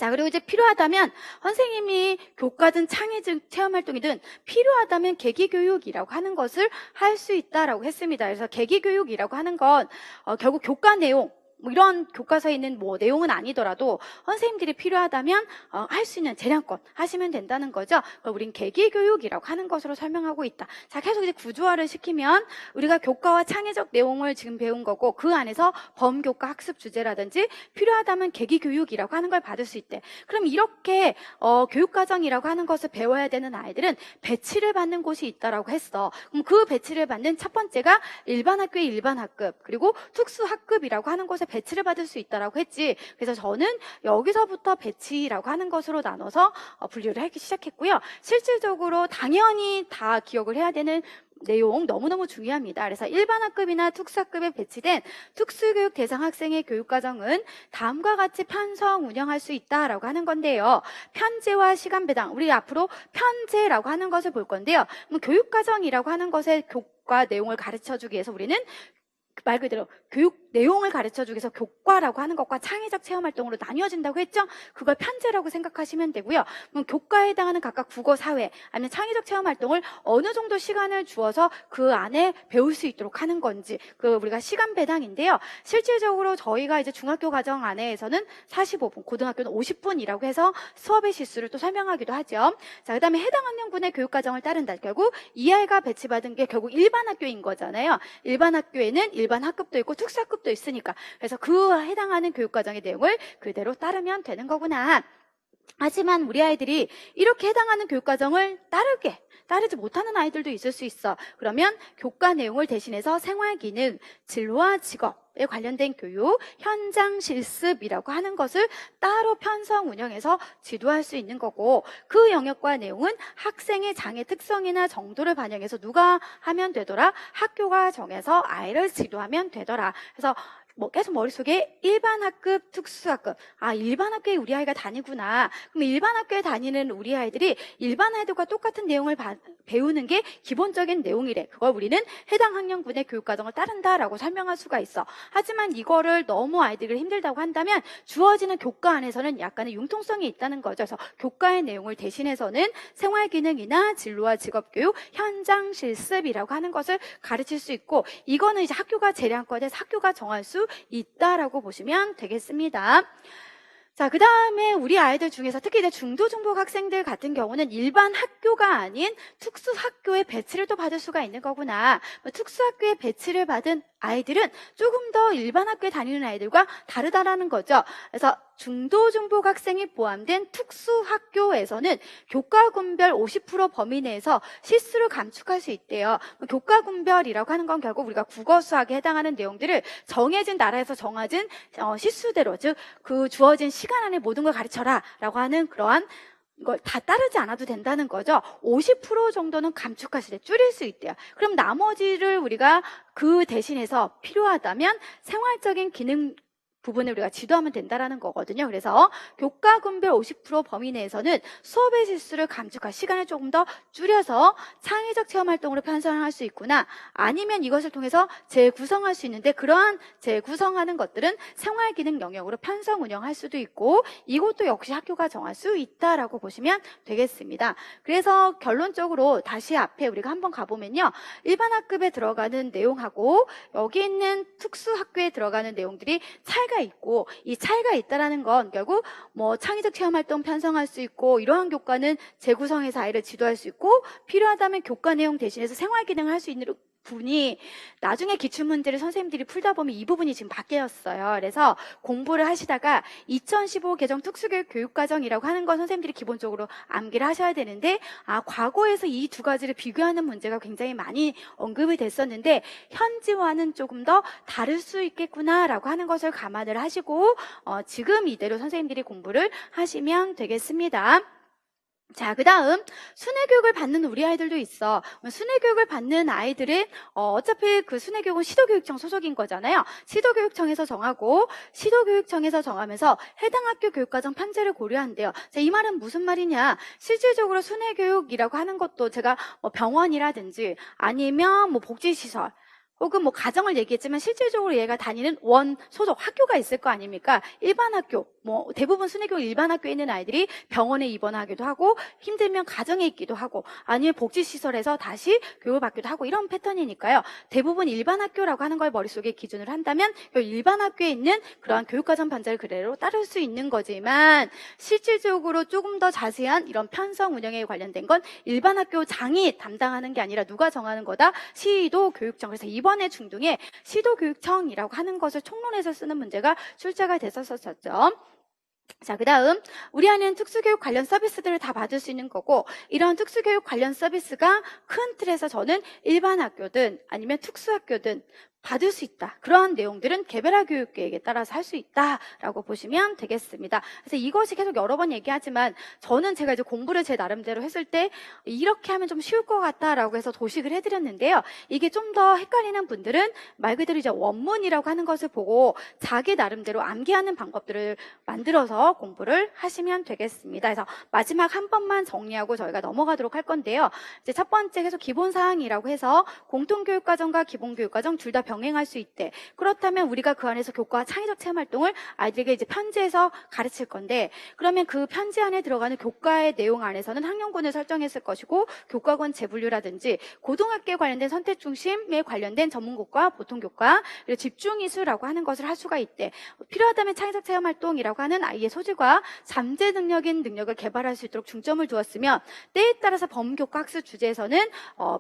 자, 그리고 이제 필요하다면 선생님이 교과든 창의적 체험 활동이든 필요하다면 계기교육이라고 하는 것을 할 수 있다라고 했습니다. 그래서 계기교육이라고 하는 건 결국 교과 내용, 뭐 이런 교과서에 있는 뭐 내용은 아니더라도 선생님들이 필요하다면 할 수 있는 재량껏 하시면 된다는 거죠. 우린 계기교육이라고 하는 것으로 설명하고 있다. 자, 계속 이제 구조화를 시키면 우리가 교과와 창의적 내용을 지금 배운 거고, 그 안에서 범교과 학습 주제라든지 필요하다면 계기교육이라고 하는 걸 받을 수 있대. 그럼 이렇게 교육과정이라고 하는 것을 배워야 되는 아이들은 배치를 받는 곳이 있다라고 했어. 그럼 그 배치를 받는 첫 번째가 일반 학교의 일반 학급, 그리고 특수 학급이라고 하는 곳에 배치를 받을 수 있다라고 했지. 그래서 저는 여기서부터 배치라고 하는 것으로 나눠서 분류를 하기 시작했고요. 실질적으로 당연히 다 기억을 해야 되는 내용 너무너무 중요합니다. 그래서 일반 학급이나 특수학급에 배치된 특수교육 대상 학생의 교육과정은 다음과 같이 편성 운영할 수 있다라고 하는 건데요. 편제와 시간 배당, 우리 앞으로 편제라고 하는 것을 볼 건데요. 교육과정이라고 하는 것의 교과 내용을 가르쳐주기 위해서 우리는 말 그대로 교육 내용을 가르쳐주기 위해서 교과라고 하는 것과 창의적 체험 활동으로 나뉘어진다고 했죠? 그걸 편제라고 생각하시면 되고요. 그럼 교과에 해당하는 각각 국어, 사회, 아니면 창의적 체험 활동을 어느 정도 시간을 주어서 그 안에 배울 수 있도록 하는 건지, 우리가 시간 배당인데요. 실질적으로 저희가 이제 중학교 과정 안에서는 45분, 고등학교는 50분이라고 해서 수업의 실수를 또 설명하기도 하죠. 자, 그 다음에 해당 학년군의 교육과정을 따른다. 결국 이 아이가 배치받은 게 결국 일반 학교인 거잖아요. 일반 학교에는 일반 학급도 있고 특수학급도 있으니까, 그래서 그 해당하는 교육과정의 내용을 그대로 따르면 되는 거구나. 하지만 우리 아이들이 이렇게 해당하는 교육과정을 따르지 못하는 아이들도 있을 수 있어. 그러면 교과 내용을 대신해서 생활기능, 진로와 직업에 관련된 교육, 현장 실습이라고 하는 것을 따로 편성 운영해서 지도할 수 있는 거고, 그 영역과 내용은 학생의 장애 특성이나 정도를 반영해서 누가 하면 되더라? 학교가 정해서 아이를 지도하면 되더라. 그래서 계속 머릿속에 일반 학급, 특수 학급. 아, 일반 학교에 우리 아이가 다니구나. 그럼 일반 학교에 다니는 우리 아이들이 일반 아이들과 똑같은 내용을 배우는 게 기본적인 내용이래. 그걸 우리는 해당 학년군의 교육과정을 따른다라고 설명할 수가 있어. 하지만 이거를 너무 아이들이 힘들다고 한다면 주어지는 교과 안에서는 약간의 융통성이 있다는 거죠. 그래서 교과의 내용을 대신해서는 생활기능이나 진로와 직업교육, 현장 실습이라고 하는 것을 가르칠 수 있고, 이거는 이제 학교가 재량권에서 학교가 정할 수 있다라고 보시면 되겠습니다. 자, 그 다음에 우리 아이들 중에서 특히 이제 중도중복 학생들 같은 경우는 일반 학교가 아닌 특수학교에 배치를 또 받을 수가 있는 거구나. 특수학교에 배치를 받은 아이들은 조금 더 일반 학교에 다니는 아이들과 다르다라는 거죠. 그래서 중도중복 학생이 포함된 특수학교에서는 교과군별 50% 범위 내에서 실수를 감축할 수 있대요. 교과군별이라고 하는 건 결국 우리가 국어, 수학에 해당하는 내용들을 정해진 나라에서 정해진 실수대로, 즉 그 주어진 시간 안에 모든 걸 가르쳐라 라고 하는 그러한 이걸 다 따르지 않아도 된다는 거죠. 50% 정도는 감축할 수 있대요. 줄일 수 있대요. 그럼 나머지를 우리가 그 대신해서 필요하다면 생활적인 기능 부분을 우리가 지도하면 된다라는 거거든요. 그래서 교과군별 50% 범위 내에서는 수업의 실수를 감축할 시간을 조금 더 줄여서 창의적 체험 활동으로 편성할 수 있구나. 아니면 이것을 통해서 재구성할 수 있는데, 그러한 재구성하는 것들은 생활기능 영역으로 편성 운영할 수도 있고, 이것도 역시 학교가 정할 수 있다라고 보시면 되겠습니다. 그래서 결론적으로 다시 앞에 우리가 한번 가보면요, 일반 학급에 들어가는 내용하고 여기 있는 특수학교에 들어가는 내용들이 차이가 있고, 이 차이가 있다라는 건 결국 창의적 체험 활동 편성할 수 있고, 이러한 교과는 재구성해서 아이를 지도할 수 있고, 필요하다면 교과 내용 대신해서 생활 기능을 할 수 있는 분이 나중에 기출문제를 선생님들이 풀다 보면 이 부분이 지금 바뀌었어요. 그래서 공부를 하시다가 2015 개정 특수교육 교육과정이라고 하는 건 선생님들이 기본적으로 암기를 하셔야 되는데, 과거에서 이 두 가지를 비교하는 문제가 굉장히 많이 언급이 됐었는데 현지와는 조금 더 다를 수 있겠구나라고 하는 것을 감안을 하시고 지금 이대로 선생님들이 공부를 하시면 되겠습니다. 자, 그 다음 순회교육을 받는 우리 아이들도 있어. 순회교육을 받는 아이들은 어차피 그 순회교육은 시도교육청 소속인 거잖아요. 시도교육청에서 정하고, 시도교육청에서 정하면서 해당 학교 교육과정 편제를 고려한대요. 자, 이 말은 무슨 말이냐, 실질적으로 순회교육이라고 하는 것도 제가 병원이라든지 아니면 복지시설 혹은 가정을 얘기했지만 실질적으로 얘가 다니는 원 소속 학교가 있을 거 아닙니까? 일반 학교, 대부분 순회교육 일반 학교에 있는 아이들이 병원에 입원하기도 하고, 힘들면 가정에 있기도 하고, 아니면 복지시설에서 다시 교육을 받기도 하고, 이런 패턴이니까요. 대부분 일반 학교라고 하는 걸 머릿속에 기준을 한다면 일반 학교에 있는 그러한 교육과정 편제를 그대로 따를 수 있는 거지만, 실질적으로 조금 더 자세한 이런 편성 운영에 관련된 건 일반 학교 장이 담당하는 게 아니라 누가 정하는 거다? 시도교육청. 그래서 이번에 중등에 시도교육청이라고 하는 것을 총론해서 쓰는 문제가 출제가 됐었었죠. 자, 그 다음 우리 아이는 특수교육 관련 서비스들을 다 받을 수 있는 거고, 이런 특수교육 관련 서비스가 큰 틀에서 저는 일반 학교든 아니면 특수학교든 받을 수 있다. 그러한 내용들은 개별화 교육 계획에 따라서 할 수 있다라고 보시면 되겠습니다. 그래서 이것이 계속 여러 번 얘기하지만 저는 제가 이제 공부를 제 나름대로 했을 때 이렇게 하면 좀 쉬울 것 같다라고 해서 도식을 해드렸는데요. 이게 좀 더 헷갈리는 분들은 말 그대로 이제 원문이라고 하는 것을 보고 자기 나름대로 암기하는 방법들을 만들어서 공부를 하시면 되겠습니다. 그래서 마지막 한 번만 정리하고 저희가 넘어가도록 할 건데요. 이제 첫 번째 계속 기본사항이라고 해서 공통교육과정과 기본교육과정 둘 다 병행할 수 있대. 그렇다면 우리가 그 안에서 교과 창의적 체험 활동을 아이들에게 이제 편지해서 가르칠 건데, 그러면 그 편지 안에 들어가는 교과의 내용 안에서는 학년군을 설정했을 것이고, 교과권 재분류라든지 고등학교에 관련된 선택 중심에 관련된 전문교과, 보통교과, 그리고 집중이수라고 하는 것을 할 수가 있대. 필요하다면 창의적 체험 활동이라고 하는 아이의 소질과 잠재 능력인 능력을 개발할 수 있도록 중점을 두었으며, 때에 따라서 범교과 학습 주제에서는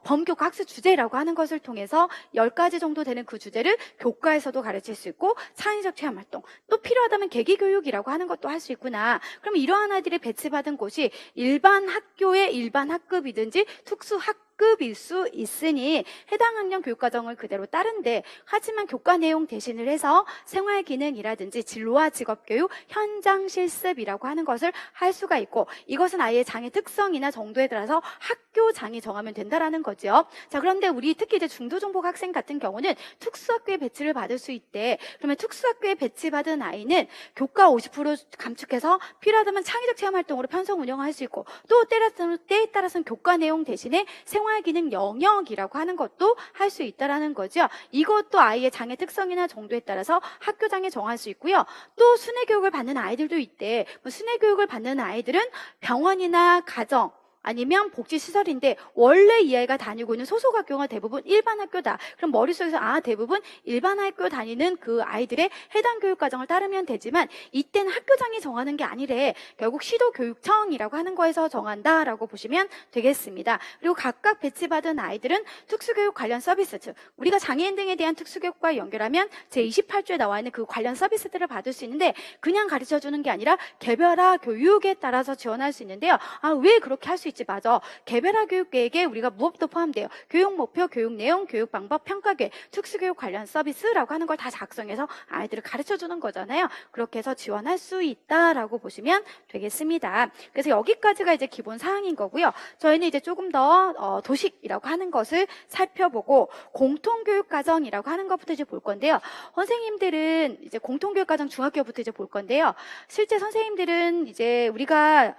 범교과 학습 주제라고 하는 것을 통해서 10가지 정도 되는 되는 그 주제를 교과에서도 가르칠 수 있고 창의적 체험 활동, 또 필요하다면 계기교육이라고 하는 것도 할 수 있구나. 그럼 이러한 아이들이 배치받은 곳이 일반 학교의 일반 학급이든지 특수 학급일 수 있으니 해당 학년 교육과정을 그대로 따른데, 하지만 교과 내용 대신을 해서 생활기능이라든지 진로와 직업교육, 현장 실습이라고 하는 것을 할 수가 있고, 이것은 아이의 장애 특성이나 정도에 따라서 학교장이 정하면 된다라는 거죠. 자, 그런데 우리 특히 이제 중도정복 학생 같은 경우는 특수학교에 배치를 받을 수 있대. 그러면 특수학교에 배치받은 아이는 교과 50% 감축해서 필요하다면 창의적 체험 활동으로 편성 운영을 할 수 있고, 또 때에 따라서는 교과 내용 대신에 생활기능 영역이라고 하는 것도 할 수 있다라는 거죠. 이것도 아이의 장애 특성이나 정도에 따라서 학교장에 정할 수 있고요. 또 순회 교육을 받는 아이들도 있대. 순회 교육을 받는 아이들은 병원이나 가정, 아니면 복지시설인데 원래 이 아이가 다니고 있는 소속학교가 대부분 일반 학교다. 그럼 머릿속에서 대부분 일반 학교 다니는 그 아이들의 해당 교육과정을 따르면 되지만, 이때는 학교장이 정하는 게 아니래. 결국 시도교육청이라고 하는 거에서 정한다라고 보시면 되겠습니다. 그리고 각각 배치받은 아이들은 특수교육 관련 서비스, 즉 우리가 장애인 등에 대한 특수교육과 연결하면 제28조에 나와 있는 그 관련 서비스들을 받을 수 있는데, 그냥 가르쳐주는 게 아니라 개별화 교육에 따라서 지원할 수 있는데요. 왜 그렇게 할 수 있지? 맞아. 개별화 교육 계획에 우리가 무엇도 포함돼요. 교육 목표, 교육 내용, 교육 방법, 평가 계획, 특수교육 관련 서비스라고 하는 걸 다 작성해서 아이들을 가르쳐 주는 거잖아요. 그렇게 해서 지원할 수 있다라고 보시면 되겠습니다. 그래서 여기까지가 이제 기본 사항인 거고요. 저희는 이제 조금 더 도식이라고 하는 것을 살펴보고 공통교육과정이라고 하는 것부터 이제 볼 건데요. 선생님들은 이제 공통교육과정 중학교부터 이제 볼 건데요. 실제 선생님들은 이제 우리가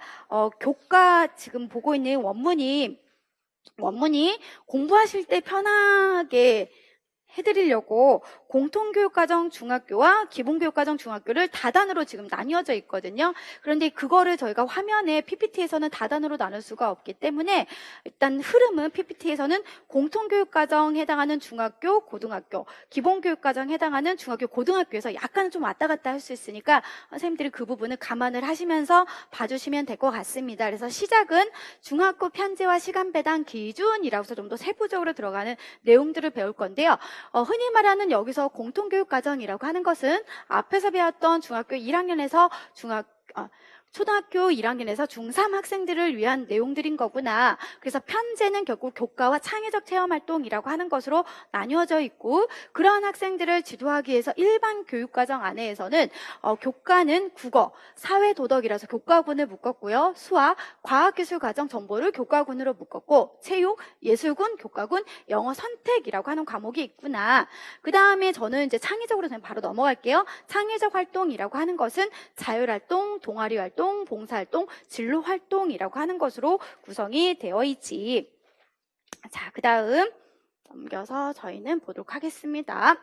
교과 지금 보고 있는 원문이 공부하실 때 편하게 해드리려고 공통교육과정 중학교와 기본교육과정 중학교를 다단으로 지금 나뉘어져 있거든요. 그런데 그거를 저희가 화면에 PPT에서는 다단으로 나눌 수가 없기 때문에 일단 흐름은 PPT에서는 공통교육과정 해당하는 중학교, 고등학교, 기본교육과정 해당하는 중학교, 고등학교에서 약간 좀 왔다 갔다 할 수 있으니까 선생님들이 그 부분을 감안을 하시면서 봐주시면 될 것 같습니다. 그래서 시작은 중학교 편제와 시간 배당 기준이라고 해서 좀 더 세부적으로 들어가는 내용들을 배울 건데요. 흔히 말하는 여기서 공통교육과정이라고 하는 것은 앞에서 배웠던 중학교 1학년에서 초등학교 1학년에서 중3 학생들을 위한 내용들인 거구나. 그래서 편제는 결국 교과와 창의적 체험활동이라고 하는 것으로 나뉘어져 있고, 그러한 학생들을 지도하기 위해서 일반 교육과정 안에서는 교과는 국어, 사회도덕이라서 교과군을 묶었고요. 수학, 과학기술과정 정보를 교과군으로 묶었고, 체육, 예술군, 교과군, 영어 선택이라고 하는 과목이 있구나. 그 다음에 저는 이제 창의적으로 그냥 바로 넘어갈게요. 창의적 활동이라고 하는 것은 자율활동, 동아리활동, 봉사활동, 진로활동이라고 하는 것으로 구성이 되어 있지. 자, 그 다음 넘겨서 저희는 보도록 하겠습니다.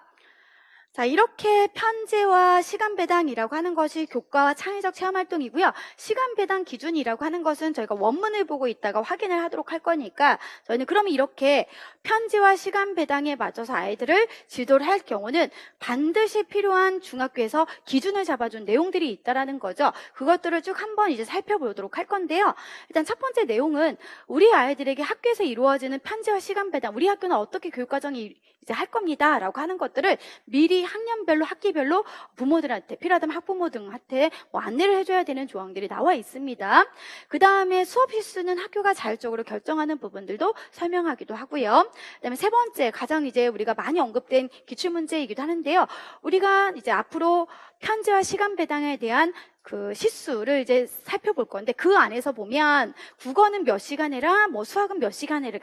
자, 이렇게 편제와 시간 배당이라고 하는 것이 교과와 창의적 체험 활동이고요. 시간 배당 기준이라고 하는 것은 저희가 원문을 보고 있다가 확인을 하도록 할 거니까, 저희는 그러면 이렇게 편제와 시간 배당에 맞춰서 아이들을 지도를 할 경우는 반드시 필요한 중학교에서 기준을 잡아준 내용들이 있다라는 거죠. 그것들을 쭉 한번 이제 살펴보도록 할 건데요. 일단 첫 번째 내용은 우리 아이들에게 학교에서 이루어지는 편제와 시간 배당, 우리 학교는 어떻게 교육과정이 이제 할 겁니다 라고 하는 것들을 미리 학년별로, 학기별로 부모들한테, 필요하다면 학부모 등한테 안내를 해줘야 되는 조항들이 나와 있습니다. 그 다음에 수업 실수는 학교가 자율적으로 결정하는 부분들도 설명하기도 하고요. 그 다음에 세 번째, 가장 이제 우리가 많이 언급된 기출문제이기도 하는데요. 우리가 이제 앞으로 편제와 시간 배당에 대한 그 시수를 이제 살펴볼 건데, 그 안에서 보면 국어는 몇 시간 해라, 수학은 몇 시간 해라,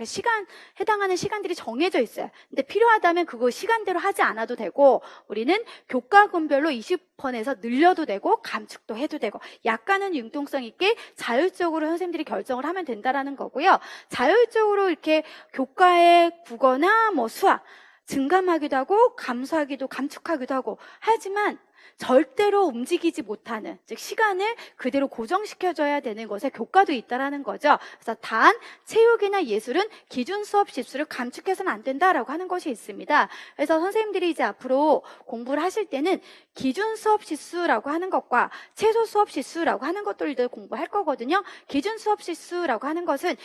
해당하는 시간들이 정해져 있어요. 근데 필요하다면 그거 시간대로 하지 않아도 되고, 우리는 교과군별로 20번에서 늘려도 되고 감축도 해도 되고, 약간은 융통성 있게 자율적으로 선생님들이 결정을 하면 된다라는 거고요. 자율적으로 이렇게 교과의 국어나 수학 증감하기도 하고 감수하기도, 감축하기도 하고, 하지만 절대로 움직이지 못하는, 즉 시간을 그대로 고정시켜줘야 되는 것에 교과도 있다라는 거죠. 그래서 단 체육이나 예술은 기준 수업 시수를 감축해서는 안 된다라고 하는 것이 있습니다. 그래서 선생님들이 이제 앞으로 공부를 하실 때는 기준 수업 시수라고 하는 것과 최소 수업 시수라고 하는 것들도 공부할 거거든요. 기준 수업 시수라고 하는 것은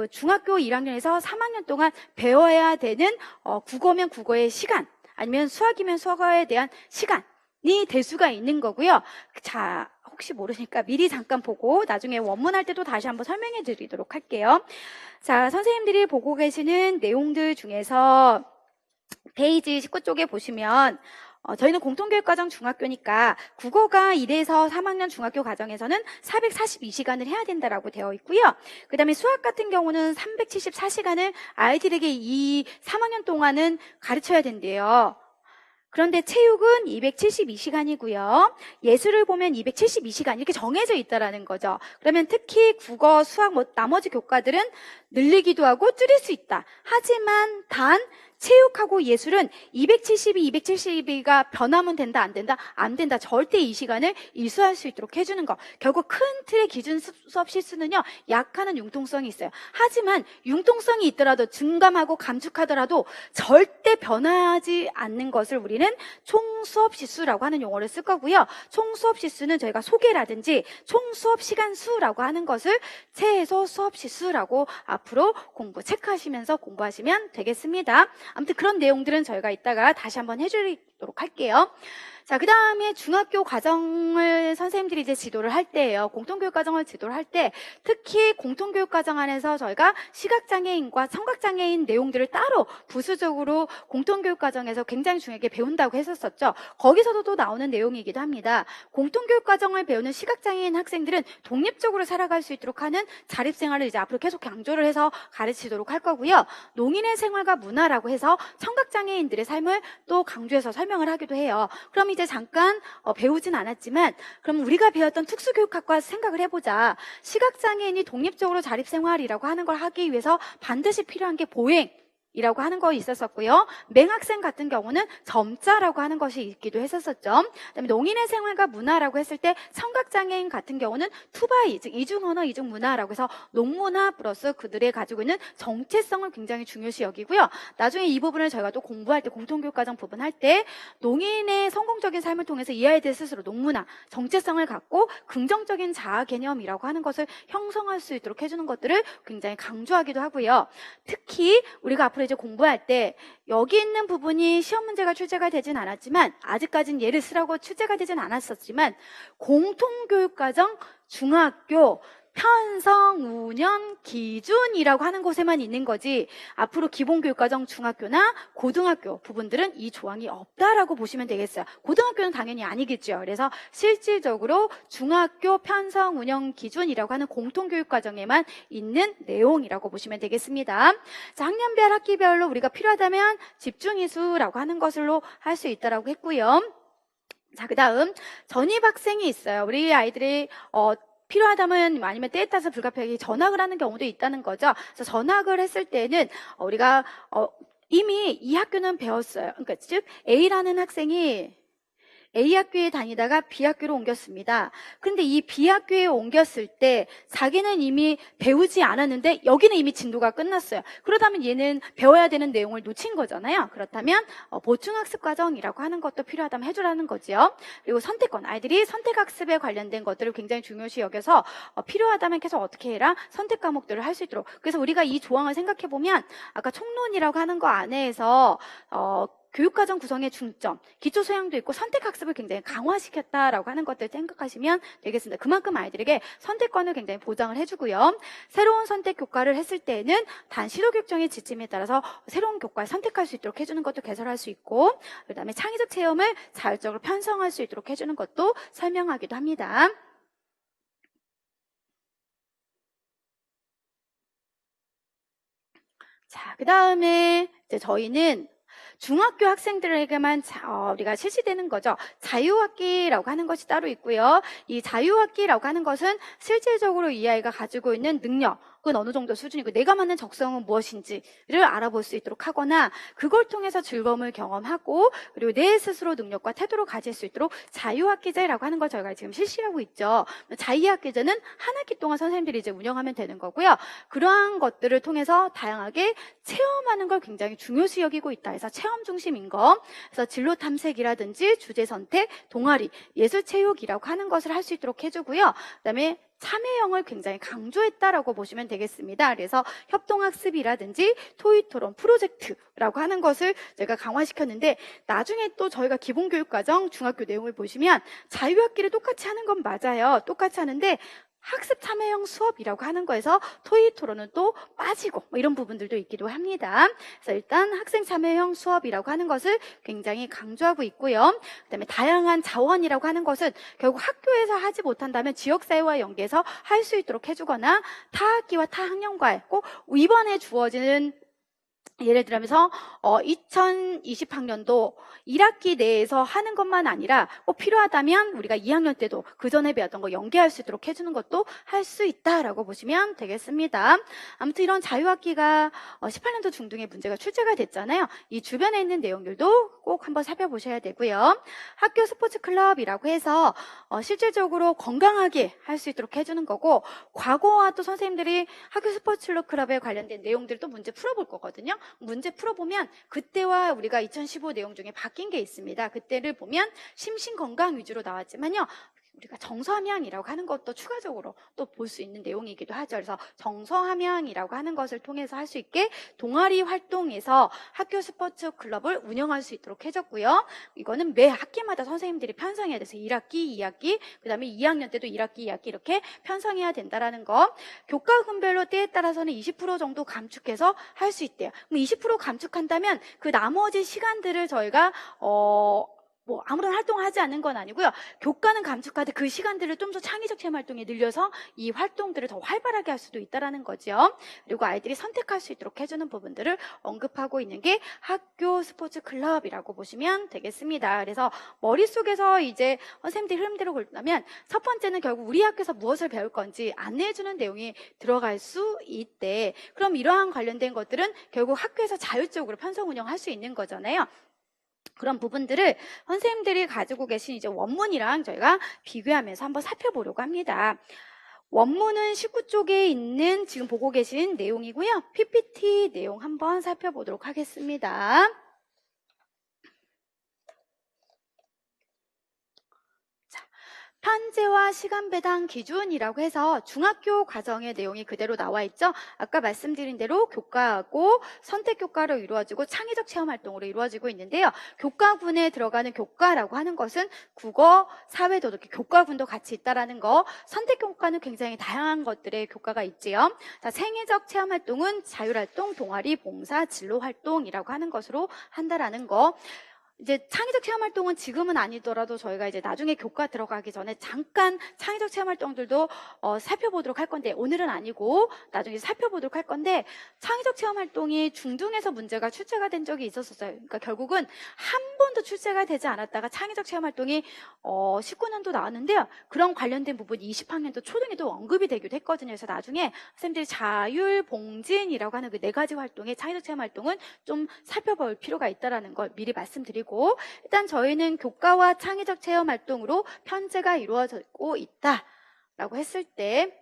중학교 1학년에서 3학년 동안 배워야 되는 국어면 국어의 시간, 아니면 수학이면 수학에 대한 시간이 될 수가 있는 거고요. 자, 혹시 모르니까 미리 잠깐 보고 나중에 원문할 때도 다시 한번 설명해 드리도록 할게요. 자, 선생님들이 보고 계시는 내용들 중에서 페이지 19쪽에 보시면 저희는 공통교육과정 중학교니까 국어가 1에서 3학년 중학교 과정에서는 442시간을 해야 된다라고 되어 있고요. 그 다음에 수학 같은 경우는 374시간을 아이들에게 이 3학년 동안은 가르쳐야 된대요. 그런데 체육은 272시간이고요. 예술을 보면 272시간 이렇게 정해져 있다라는 거죠. 그러면 특히 국어, 수학, 나머지 교과들은 늘리기도 하고 줄일 수 있다. 하지만 단 체육하고 예술은 272가 변하면 된다, 안 된다? 안 된다. 절대 이 시간을 이수할 수 있도록 해주는 거. 결국 큰 틀의 기준 수업 시수는요, 약간은 융통성이 있어요. 하지만 융통성이 있더라도 증감하고 감축하더라도 절대 변하지 않는 것을 우리는 총 수업 시수라고 하는 용어를 쓸 거고요. 총 수업 시수는 저희가 소개라든지 총 수업 시간 수라고 하는 것을 최소 수업 시수라고 앞으로 체크하시면서 공부하시면 되겠습니다. 아무튼 그런 내용들은 저희가 이따가 다시 한번 해드리도록 할게요. 자, 그 다음에 중학교 과정을 선생님들이 이제 지도를 할 때예요. 공통교육 과정을 지도를 할 때 특히 공통교육 과정 안에서 저희가 시각장애인과 청각장애인 내용들을 따로 부수적으로 공통교육 과정에서 굉장히 중요하게 배운다고 했었었죠. 거기서도 또 나오는 내용이기도 합니다. 공통교육 과정을 배우는 시각장애인 학생들은 독립적으로 살아갈 수 있도록 하는 자립생활을 이제 앞으로 계속 강조를 해서 가르치도록 할 거고요. 농인의 생활과 문화라고 해서 청각장애인들의 삶을 또 강조해서 설명을 하기도 해요. 그럼 이제 잠깐 배우진 않았지만 그럼 우리가 배웠던 특수교육학과 생각을 해보자. 시각장애인이 독립적으로 자립생활이라고 하는 걸 하기 위해서 반드시 필요한 게 보행 이라고 하는 거 있었었고요. 맹학생 같은 경우는 점자라고 하는 것이 있기도 했었었죠. 그다음에 농인의 생활과 문화라고 했을 때 청각장애인 같은 경우는 투바이, 즉 이중언어, 이중문화라고 해서 농문화 플러스 그들의 가지고 있는 정체성을 굉장히 중요시 여기고요. 나중에 이 부분을 저희가 또 공부할 때 공통교육과정 부분 할 때 농인의 성공적인 삶을 통해서 이 아이들 스스로 농문화, 정체성을 갖고 긍정적인 자아 개념이라고 하는 것을 형성할 수 있도록 해주는 것들을 굉장히 강조하기도 하고요. 특히 우리가 앞으로 이제 공부할 때 여기 있는 부분이 시험 문제가 출제가 되진 않았지만 아직까지는 예를 쓰라고 출제가 되진 않았었지만 공통교육과정 중학교 편성, 운영, 기준이라고 하는 곳에만 있는 거지 앞으로 기본교육과정 중학교나 고등학교 부분들은 이 조항이 없다라고 보시면 되겠어요. 고등학교는 당연히 아니겠죠. 그래서 실질적으로 중학교 편성, 운영, 기준이라고 하는 공통교육과정에만 있는 내용이라고 보시면 되겠습니다. 자, 학년별, 학기별로 우리가 필요하다면 집중이수라고 하는 것으로 할 수 있다라고 했고요. 자, 그 다음 전입학생이 있어요. 우리 아이들이 필요하다면 아니면 때에 따라서 불가피하게 전학을 하는 경우도 있다는 거죠. 그래서 전학을 했을 때는 우리가 이미 이 학교는 배웠어요. 그러니까 즉 A라는 학생이 A 학교에 다니다가 B 학교로 옮겼습니다. 그런데 이 B 학교에 옮겼을 때 자기는 이미 배우지 않았는데 여기는 이미 진도가 끝났어요. 그렇다면 얘는 배워야 되는 내용을 놓친 거잖아요. 그렇다면 보충학습과정이라고 하는 것도 필요하다면 해주라는 거죠. 그리고 선택권, 아이들이 선택학습에 관련된 것들을 굉장히 중요시 여겨서 필요하다면 계속 어떻게 해라? 선택 과목들을 할 수 있도록. 그래서 우리가 이 조항을 생각해보면 아까 총론이라고 하는 거 안에서 교육과정 구성의 중점, 기초소양도 있고 선택학습을 굉장히 강화시켰다라고 하는 것들 생각하시면 되겠습니다. 그만큼 아이들에게 선택권을 굉장히 보장을 해주고요. 새로운 선택 교과를 했을 때는 단 시도교육청의 지침에 따라서 새로운 교과를 선택할 수 있도록 해주는 것도 개설할 수 있고 그 다음에 창의적 체험을 자율적으로 편성할 수 있도록 해주는 것도 설명하기도 합니다. 자, 그 다음에 이제 저희는 중학교 학생들에게만 우리가 실시되는 거죠. 자유학기라고 하는 것이 따로 있고요. 이 자유학기라고 하는 것은 실질적으로 이 아이가 가지고 있는 능력, 그건 어느 정도 수준이고 내가 맞는 적성은 무엇인지를 알아볼 수 있도록 하거나 그걸 통해서 즐거움을 경험하고 그리고 내 스스로 능력과 태도를 가질 수 있도록 자유학기제라고 하는 걸 저희가 지금 실시하고 있죠. 자유학기제는 한 학기 동안 선생님들이 이제 운영하면 되는 거고요. 그러한 것들을 통해서 다양하게 체험하는 걸 굉장히 중요시 여기고 있다 해서 체험 중심인 거, 그래서 진로 탐색이라든지 주제 선택, 동아리, 예술체육이라고 하는 것을 할 수 있도록 해주고요. 그다음에 참여형을 굉장히 강조했다라고 보시면 되겠습니다. 그래서 협동학습이라든지 토의토론, 프로젝트라고 하는 것을 저희가 강화시켰는데 나중에 또 저희가 기본교육과정 중학교 내용을 보시면 자유학기를 똑같이 하는 건 맞아요. 똑같이 하는데 학습 참여형 수업이라고 하는 거에서 토의 토론은 또 빠지고 뭐 이런 부분들도 있기도 합니다. 그래서 일단 학생 참여형 수업이라고 하는 것을 굉장히 강조하고 있고요. 그다음에 다양한 자원이라고 하는 것은 결국 학교에서 하지 못한다면 지역사회와 연계해서 할 수 있도록 해주거나 타 학기와 타 학년과의 꼭 이번에 주어지는 예를 들면서 2020학년도 1학기 내에서 하는 것만 아니라 꼭 필요하다면 우리가 2학년 때도 그 전에 배웠던 거 연계할 수 있도록 해주는 것도 할 수 있다라고 보시면 되겠습니다. 아무튼 이런 자유학기가 18년도 중등에 문제가 출제가 됐잖아요. 이 주변에 있는 내용들도 꼭 한번 살펴보셔야 되고요. 학교 스포츠 클럽이라고 해서 실질적으로 건강하게 할 수 있도록 해주는 거고 과거와 또 선생님들이 학교 스포츠 클럽에 관련된 내용들도 문제 풀어볼 거거든요. 문제 풀어보면 그때와 우리가 2015 내용 중에 바뀐 게 있습니다. 그때를 보면 심신건강 위주로 나왔지만요. 우리가 정서함양이라고 하는 것도 추가적으로 또 볼 수 있는 내용이기도 하죠. 그래서 정서함양이라고 하는 것을 통해서 할 수 있게 동아리 활동에서 학교 스포츠 클럽을 운영할 수 있도록 해줬고요. 이거는 매 학기마다 선생님들이 편성해야 돼서 1학기, 2학기, 그 다음에 2학년 때도 1학기, 2학기 이렇게 편성해야 된다라는 거. 교과금별로 때에 따라서는 20% 정도 감축해서 할 수 있대요. 그럼 20% 감축한다면 그 나머지 시간들을 저희가 뭐 아무런 활동을 하지 않는 건 아니고요. 교과는 감축하되 그 시간들을 좀 더 창의적 체험 활동에 늘려서 이 활동들을 더 활발하게 할 수도 있다는 거죠. 그리고 아이들이 선택할 수 있도록 해주는 부분들을 언급하고 있는 게 학교 스포츠 클럽이라고 보시면 되겠습니다. 그래서 머릿속에서 이제 선생님들이 흐름대로 본다면 첫 번째는 결국 우리 학교에서 무엇을 배울 건지 안내해주는 내용이 들어갈 수 있대. 그럼 이러한 관련된 것들은 결국 학교에서 자율적으로 편성 운영할 수 있는 거잖아요. 그런 부분들을 선생님들이 가지고 계신 이제 원문이랑 저희가 비교하면서 한번 살펴보려고 합니다. 원문은 19쪽에 있는 지금 보고 계신 내용이고요. PPT 내용 한번 살펴보도록 하겠습니다. 편제와 시간 배당 기준이라고 해서 중학교 과정의 내용이 그대로 나와 있죠. 아까 말씀드린 대로 교과하고 선택 교과로 이루어지고 창의적 체험 활동으로 이루어지고 있는데요. 교과군에 들어가는 교과라고 하는 것은 국어, 사회도덕, 교과군도 같이 있다라는 거. 선택 교과는 굉장히 다양한 것들의 교과가 있지요. 자, 생애적 체험 활동은 자율활동, 동아리, 봉사, 진로 활동이라고 하는 것으로 한다라는 거. 이제 창의적 체험 활동은 지금은 아니더라도 저희가 이제 나중에 교과 들어가기 전에 잠깐 창의적 체험 활동들도 살펴보도록 할 건데 오늘은 아니고 나중에 살펴보도록 할 건데 창의적 체험 활동이 중등에서 문제가 출제가 된 적이 있었어요. 그러니까 결국은 한 번도 출제가 되지 않았다가 창의적 체험 활동이 19년도 나왔는데요. 그런 관련된 부분이 20학년도 초등에도 언급이 되기도 했거든요. 그래서 나중에 선생님들이 자율, 봉진이라고 하는 그 네 가지 활동의 창의적 체험 활동은 좀 살펴볼 필요가 있다는 걸 미리 말씀드리고 일단 저희는 교과와 창의적 체험 활동으로 편제가 이루어지고 있다라고 했을 때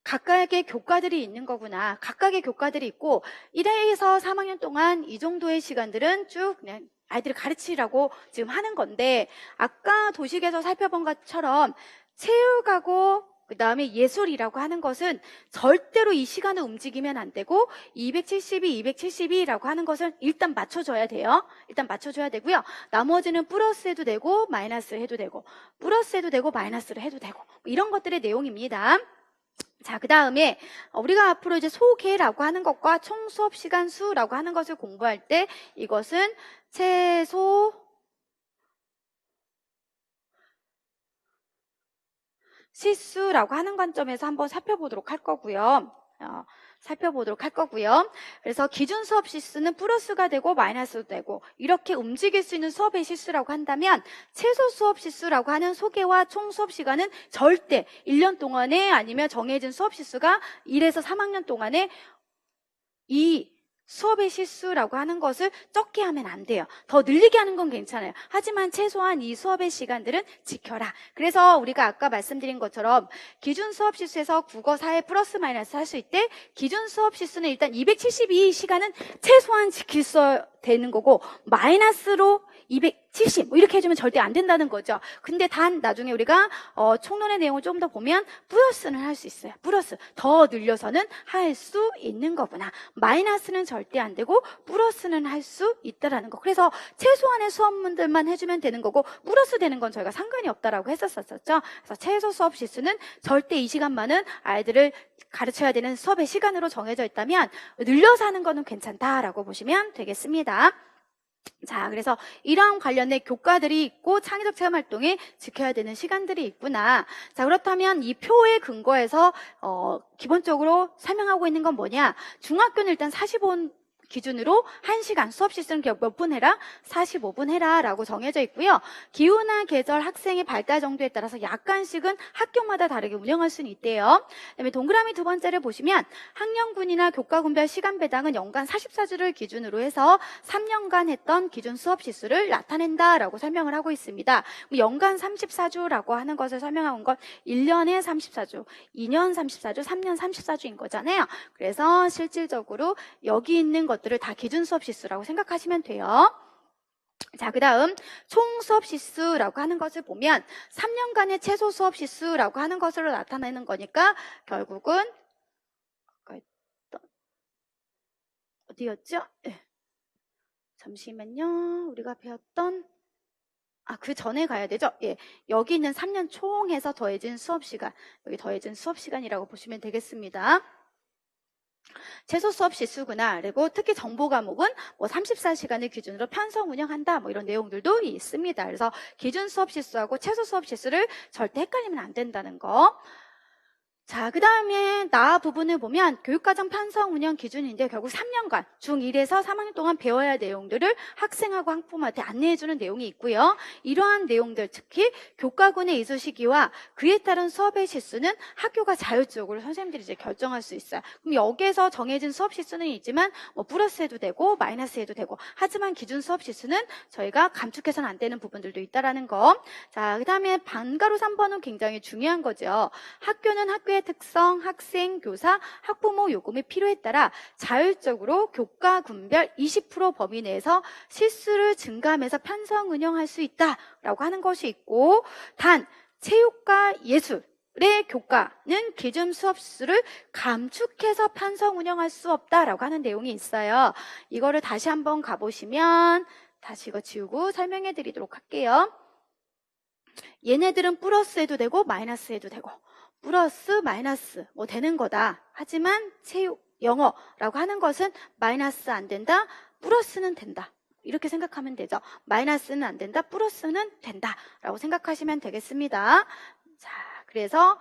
각각의 교과들이 있는 거구나. 각각의 교과들이 있고 1회에서 3학년 동안 이 정도의 시간들은 쭉 그냥 아이들을 가르치라고 지금 하는 건데 아까 도식에서 살펴본 것처럼 체육하고 그 다음에 예술이라고 하는 것은 절대로 이 시간을 움직이면 안 되고 272, 272라고 하는 것을 일단 맞춰줘야 돼요. 일단 맞춰줘야 되고요. 나머지는 플러스 해도 되고 마이너스 해도 되고 플러스 해도 되고 마이너스를 해도 되고 이런 것들의 내용입니다. 자, 그 다음에 우리가 앞으로 이제 소개라고 하는 것과 총 수업 시간 수라고 하는 것을 공부할 때 이것은 최소 시수라고 하는 관점에서 한번 살펴보도록 할 거고요. 살펴보도록 할 거고요. 그래서 기준 수업 실수는 플러스가 되고 마이너스도 되고 이렇게 움직일 수 있는 수업의 실수라고 한다면 최소 수업 실수라고 하는 소개와 총 수업 시간은 절대 1년 동안에 아니면 정해진 수업 실수가 1에서 3학년 동안에 이 수업의 실수라고 하는 것을 적게 하면 안 돼요. 더 늘리게 하는 건 괜찮아요. 하지만 최소한 이 수업의 시간들은 지켜라. 그래서 우리가 아까 말씀드린 것처럼 기준 수업 실수에서 국어, 사회 플러스 마이너스 할 수 있대 기준 수업 실수는 일단 272시간은 최소한 지킬 수 되는 거고 마이너스로 270 뭐 이렇게 해주면 절대 안 된다는 거죠. 근데 단 나중에 우리가 총론의 내용을 좀 더 보면 플러스는 할 수 있어요. 플러스 더 늘려서는 할 수 있는 거구나. 마이너스는 절대 안 되고 플러스는 할 수 있다라는 거. 그래서 최소한의 수업문들만 해주면 되는 거고 플러스 되는 건 저희가 상관이 없다라고 했었었죠. 그래서 최소 수업 실수는 절대 이 시간만은 아이들을 가르쳐야 되는 수업의 시간으로 정해져 있다면 늘려서 하는 거는 괜찮다라고 보시면 되겠습니다. 자, 그래서 이러한 관련된 교과들이 있고 창의적 체험 활동에 지켜야 되는 시간들이 있구나. 자, 그렇다면 이 표에 근거해서 기본적으로 설명하고 있는 건 뭐냐? 중학교는 일단 45분 기준으로 1시간 수업 실수는 몇 분 해라? 45분 해라 라고 정해져 있고요. 기후나 계절, 학생의 발달 정도에 따라서 약간씩은 학교마다 다르게 운영할 수는 있대요. 그다음에 동그라미 두 번째를 보시면 학년군이나 교과군별 시간 배당은 연간 44주를 기준으로 해서 3년간 했던 기준 수업 실수를 나타낸다라고 설명을 하고 있습니다. 연간 34주라고 하는 것을 설명한 건 1년에 34주, 2년 34주, 3년 34주인 거잖아요. 그래서 실질적으로 여기 있는 것들을 다 기준 수업 실수라고 생각하시면 돼요. 자, 그 다음 총 수업 실수라고 하는 것을 보면 3년간의 최소 수업 실수라고 하는 것으로 나타내는 거니까 결국은 어디였죠? 네. 잠시만요. 우리가 배웠던 그 전에 가야 되죠? 예. 여기 있는 3년 총에서 더해진 수업 시간, 여기 더해진 수업 시간이라고 보시면 되겠습니다. 최소 수업 실수구나. 그리고 특히 정보 과목은 뭐 34시간을 기준으로 편성 운영한다. 뭐 이런 내용들도 있습니다. 그래서 기준 수업 실수하고 최소 수업 실수를 절대 헷갈리면 안 된다는 거. 자, 그 다음에 나 부분을 보면 교육과정 편성 운영 기준인데 결국 3년간 중1에서 3학년 동안 배워야 할 내용들을 학생하고 학부모한테 안내해주는 내용이 있고요. 이러한 내용들 특히 교과군의 이수 시기와 그에 따른 수업의 실수는 학교가 자율적으로 선생님들이 이제 결정할 수 있어요. 그럼 여기에서 정해진 수업 실수는 있지만 뭐 플러스 해도 되고 마이너스 해도 되고 하지만 기준 수업 실수는 저희가 감축해서는 안 되는 부분들도 있다라는 거. 자, 그 다음에 반가로 3번은 굉장히 중요한 거죠. 학교는 학교의 특성, 학생, 교사, 학부모 요금의 필요에 따라 자율적으로 교과 군별 20% 범위 내에서 실수를 증가하면서 편성 운영할 수 있다라고 하는 것이 있고 단 체육과 예술 의 교과는 기준 수업 수를 감축해서 편성 운영할 수 없다라고 하는 내용이 있어요. 이거를 다시 한번 가보시면 다시 이거 지우고 설명해 드리도록 할게요. 얘네들은 플러스 해도 되고 마이너스 해도 되고 플러스 마이너스 뭐 되는 거다. 하지만 체육, 영어라고 하는 것은 마이너스 안 된다, 플러스는 된다. 이렇게 생각하면 되죠. 마이너스는 안 된다, 플러스는 된다 라고 생각하시면 되겠습니다. 자, 그래서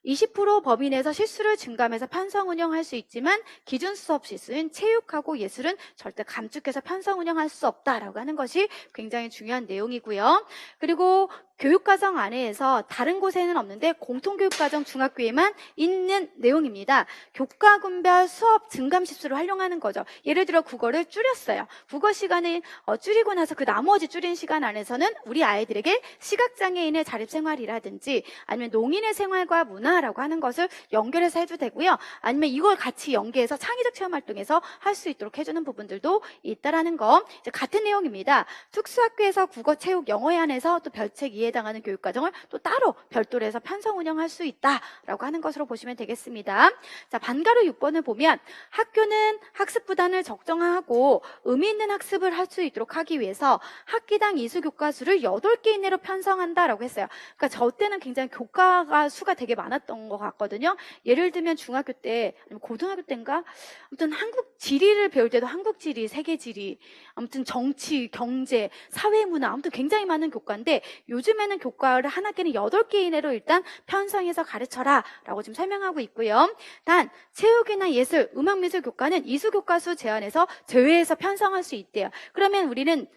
20% 범위 내에서 실수를 증가하면서 편성 운영할 수 있지만 기준 수업 실수인 체육하고 예술은 절대 감축해서 편성 운영할 수 없다라고 하는 것이 굉장히 중요한 내용이고요. 그리고 교육과정 안에서 다른 곳에는 없는데 공통교육과정 중학교에만 있는 내용입니다. 교과군별 수업 증감 실수를 활용하는 거죠. 예를 들어 국어를 줄였어요. 국어 시간을 줄이고 나서 그 나머지 줄인 시간 안에서는 우리 아이들에게 시각장애인의 자립생활이라든지 아니면 농인의 생활과 문화라고 하는 것을 연결해서 해도 되고요. 아니면 이걸 같이 연계해서 창의적 체험활동에서 할 수 있도록 해주는 부분들도 있다라는 거. 이제 같은 내용입니다. 특수학교에서 국어, 체육, 영어에 한해서 또 별책 2에 해당하는 교육과정을 또 따로 별도로 해서 편성 운영할 수 있다라고 하는 것으로 보시면 되겠습니다. 자, 반가로 6번을 보면 학교는 학습 부담을 적정하고 의미 있는 학습을 할 수 있도록 하기 위해서 학기당 이수 교과 수를 8개 이내로 편성한다라고 했어요. 그러니까 저 때는 굉장히 교과가 수가 되게 많았던 것 같거든요. 예를 들면 중학교 때, 아니면 고등학교 때인가? 아무튼 한국 지리를 배울 때도 한국 지리, 세계 지리, 아무튼 정치, 경제, 사회 문화, 아무튼 굉장히 많은 교과인데 요즘 요즘에는 교과를 한 학기는 8개 이내로 일단 편성해서 가르쳐라 라고 지금 설명하고 있고요. 단 체육이나 예술, 음악미술 교과는 이수 교과수 제한해서 제외해서 편성할 수 있대요. 그러면 우리는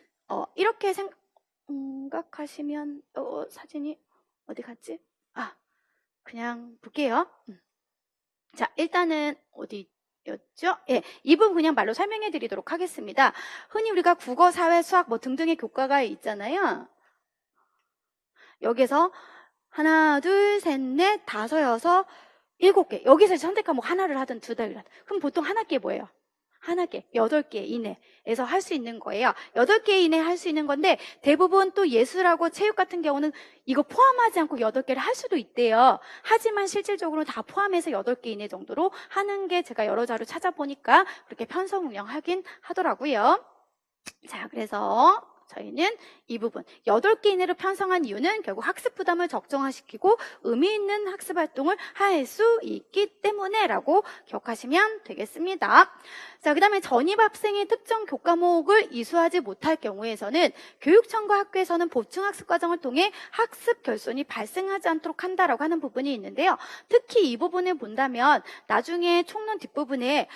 이렇게 생각하시면 사진이 어디 갔지? 그냥 볼게요. 자, 일단은 어디였죠? 예, 이 부분 그냥 말로 설명해 드리도록 하겠습니다. 흔히 우리가 국어, 사회, 수학 뭐 등등의 교과가 있잖아요. 여기서 하나, 둘, 셋, 넷, 다섯, 여섯, 7개. 여기서 선택 과목 하나를 하든 두 개를 하든. 그럼 보통 한 학기에 뭐예요? 한 학기에 8개 이내에서 할 수 있는 거예요. 8개 이내에 할 수 있는 건데 대부분 또 예술하고 체육 같은 경우는 이거 포함하지 않고 8개를 할 수도 있대요. 하지만 실질적으로 다 포함해서 8개 이내 정도로 하는 게 제가 여러 자료 찾아보니까 그렇게 편성 운영하긴 하더라고요. 자, 그래서 저희는 이 부분 8개 이내로 편성한 이유는 결국 학습 부담을 적정화시키고 의미 있는 학습 활동을 할 수 있기 때문에 라고 기억하시면 되겠습니다. 자, 그 다음에 전입 학생이 특정 교과목을 이수하지 못할 경우에서는 교육청과 학교에서는 보충학습 과정을 통해 학습 결손이 발생하지 않도록 한다라고 하는 부분이 있는데요. 특히 이 부분을 본다면 나중에 총론 뒷부분에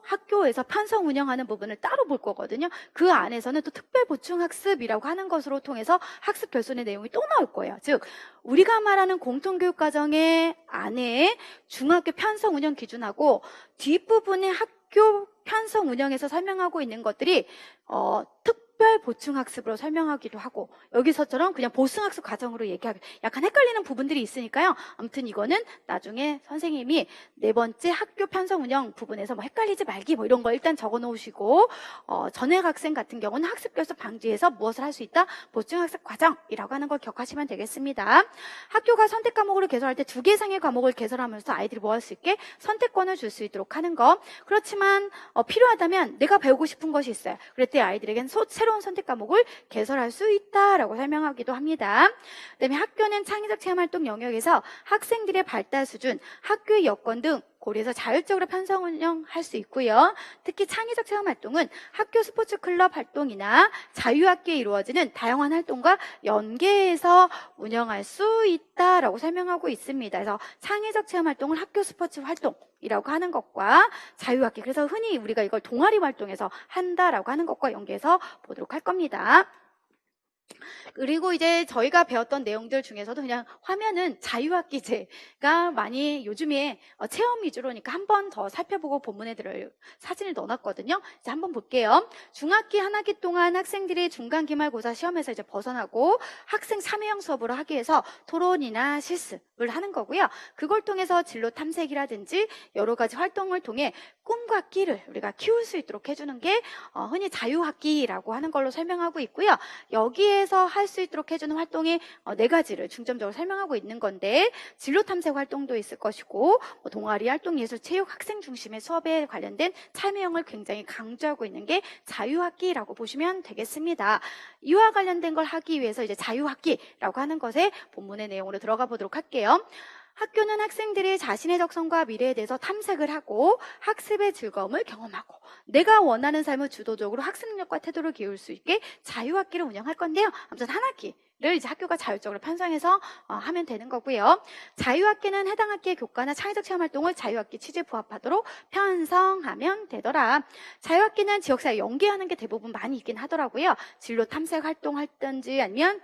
학교에서 편성 운영하는 부분을 따로 볼 거거든요. 그 안에서는 또 특별 보충 학습이라고 하는 것으로 통해서 학습 결손의 내용이 또 나올 거예요. 즉 우리가 말하는 공통교육 과정의 안에 중학교 편성 운영 기준하고 뒷부분의 학교 편성 운영에서 설명하고 있는 것들이 특별 보충학습으로 설명하기도 하고 여기서처럼 그냥 보승학습 과정으로 얘기하기 약간 헷갈리는 부분들이 있으니까요. 아무튼 이거는 나중에 선생님이 4번째 학교 편성 운영 부분에서 뭐 헷갈리지 말기 뭐 이런 거 일단 적어 놓으시고 전액 학생 같은 경우는 학습 결손 방지에서 무엇을 할 수 있다? 보충학습 과정이라고 하는 걸 기억하시면 되겠습니다. 학교가 선택 과목으로 개설할 때 2개 이상의 과목을 개설하면서 아이들이 뭐 할 수 있게 선택권을 줄 수 있도록 하는 거. 그렇지만 필요하다면 내가 배우고 싶은 것이 있어요. 그럴 때 아이들에겐 새로운 선택 과목을 개설할 수 있다라고 설명하기도 합니다. 그다음에 학교는 창의적 체험활동 영역에서 학생들의 발달 수준, 학교의 여건 등 고려해서 자율적으로 편성 운영할 수 있고요. 특히 창의적 체험활동은 학교 스포츠 클럽 활동이나 자유학기에 이루어지는 다양한 활동과 연계해서 운영할 수 있다라고 설명하고 있습니다. 그래서 창의적 체험활동을 학교 스포츠 활동이라고 하는 것과 자유학기, 그래서 흔히 우리가 이걸 동아리 활동에서 한다라고 하는 것과 연계해서 보도록 할 겁니다. 그리고 이제 저희가 배웠던 내용들 중에서도 그냥 화면은 자유학기제가 많이 요즘에 체험 위주로니까 한 번 더 살펴보고 본문에 들을 사진을 넣어놨거든요. 이제 한번 볼게요. 중학기 한 학기 동안 학생들이 중간 기말고사 시험에서 이제 벗어나고 학생 참여형 수업으로 하기 위해서 토론이나 실습을 하는 거고요. 그걸 통해서 진로 탐색이라든지 여러 가지 활동을 통해 꿈과 끼를 우리가 키울 수 있도록 해주는 게 흔히 자유학기라고 하는 걸로 설명하고 있고요. 여기에서 할 수 있도록 해주는 활동이 4가지를 중점적으로 설명하고 있는 건데 진로 탐색 활동도 있을 것이고 동아리 활동, 예술, 체육, 학생 중심의 수업에 관련된 참여형을 굉장히 강조하고 있는 게 자유학기라고 보시면 되겠습니다. 이와 관련된 걸 하기 위해서 이제 자유학기라고 하는 것에 본문의 내용으로 들어가 보도록 할게요. 학교는 학생들이 자신의 적성과 미래에 대해서 탐색을 하고 학습의 즐거움을 경험하고 내가 원하는 삶을 주도적으로 학습 능력과 태도를 기울 수 있게 자유학기를 운영할 건데요. 아무튼 한 학기를 이제 학교가 자율적으로 편성해서 하면 되는 거고요. 자유학기는 해당 학기의 교과나 창의적 체험 활동을 자유학기 취지에 부합하도록 편성하면 되더라. 자유학기는 지역사회 연계하는 게 대부분 많이 있긴 하더라고요. 진로 탐색 활동할든지 아니면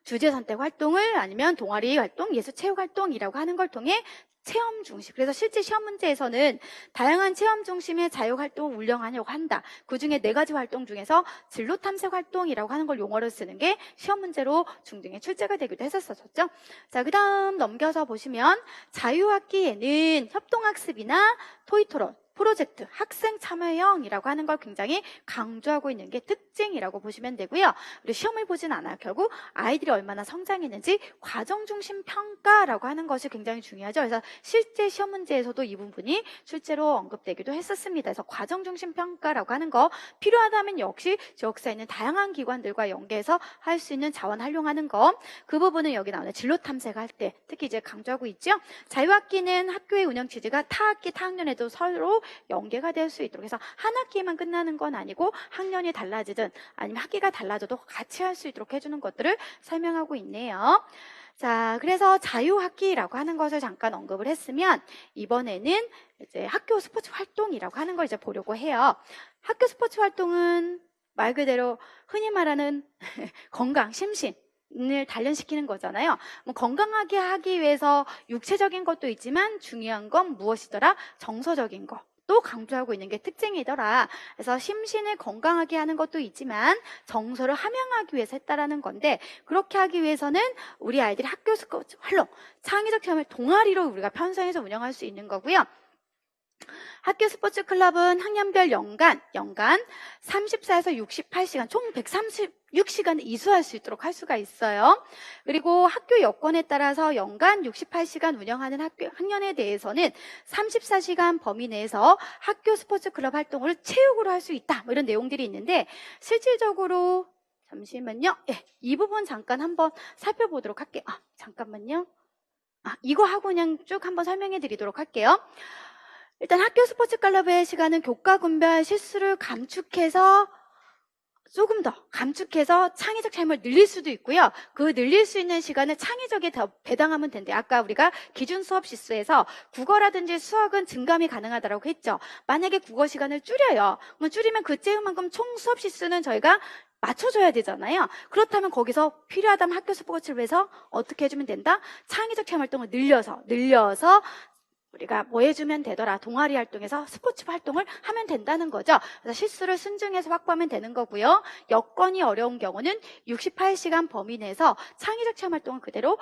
주제 선택 활동을 아니면 동아리 활동, 예술 체육 활동이라고 하는 걸 통해 체험 중심. 그래서 실제 시험 문제에서는 다양한 체험 중심의 자유 활동을 운영하려고 한다. 그중에 4가지 활동 중에서 진로 탐색 활동이라고 하는 걸 용어로 쓰는 게 시험 문제로 중등에 출제가 되기도 했었었죠. 자, 그다음 넘겨서 보시면 자유학기에는 협동학습이나 토의토론, 프로젝트, 학생 참여형이라고 하는 걸 굉장히 강조하고 있는 게 특징이라고 보시면 되고요. 그리고 시험을 보진 않아요. 결국 아이들이 얼마나 성장했는지 과정 중심 평가라고 하는 것이 굉장히 중요하죠. 그래서 실제 시험 문제에서도 이 부분이 실제로 언급되기도 했었습니다. 그래서 과정 중심 평가라고 하는 거 필요하다면 역시 지역사에 있는 다양한 기관들과 연계해서 할 수 있는 자원 활용하는 거, 그 부분은 여기 나오는 진로 탐색할 때 특히 이제 강조하고 있죠. 자유학기는 학교의 운영 취지가 타 학기, 타 학년에도 서로 연계가 될 수 있도록 해서 한 학기만 끝나는 건 아니고 학년이 달라지든 아니면 학기가 달라져도 같이 할 수 있도록 해주는 것들을 설명하고 있네요. 자, 그래서 자유학기라고 하는 것을 잠깐 언급을 했으면 이번에는 이제 학교 스포츠 활동이라고 하는 걸 이제 보려고 해요. 학교 스포츠 활동은 말 그대로 흔히 말하는 건강, 심신을 단련시키는 거잖아요. 뭐 건강하게 하기 위해서 육체적인 것도 있지만 중요한 건 무엇이더라? 정서적인 거. 또 강조하고 있는 게 특징이더라. 그래서 심신을 건강하게 하는 것도 있지만 정서를 함양하기 위해서 했다라는 건데, 그렇게 하기 위해서는 우리 아이들이 학교 스포츠 활동, 창의적 체험을 동아리로 우리가 편성해서 운영할 수 있는 거고요. 학교 스포츠 클럽은 학년별 연간 34에서 68시간, 총 136시간을 이수할 수 있도록 할 수가 있어요. 그리고 학교 여건에 따라서 연간 68시간 운영하는 학년에 대해서는 34시간 범위 내에서 학교 스포츠 클럽 활동을 체육으로 할 수 있다. 뭐 이런 내용들이 있는데, 실질적으로 잠시만요. 이 부분 잠깐 한번 살펴보도록 할게요. 잠깐만요. 이거 하고 그냥 쭉 한번 설명해 드리도록 할게요. 일단 학교 스포츠 클럽의 시간은 교과 분별 실수를 조금 더 감축해서 창의적 삶을 늘릴 수도 있고요. 그 늘릴 수 있는 시간을 창의적에 더 배당하면 된대요. 아까 우리가 기준 수업 시수에서 국어라든지 수학은 증감이 가능하다고 했죠. 만약에 국어 시간을 줄여요. 그럼 줄이면 그만큼 총 수업 시수는 저희가 맞춰줘야 되잖아요. 그렇다면 거기서 필요하다면 학교 스포츠를 위해서 어떻게 해주면 된다? 창의적 체험 활동을 늘려서 우리가 뭐 해주면 되더라? 동아리 활동에서 스포츠 활동을 하면 된다는 거죠. 그래서 실수를 순증해서 확보하면 되는 거고요. 여건이 어려운 경우는 68시간 범위 내에서 창의적 체험 활동을 그대로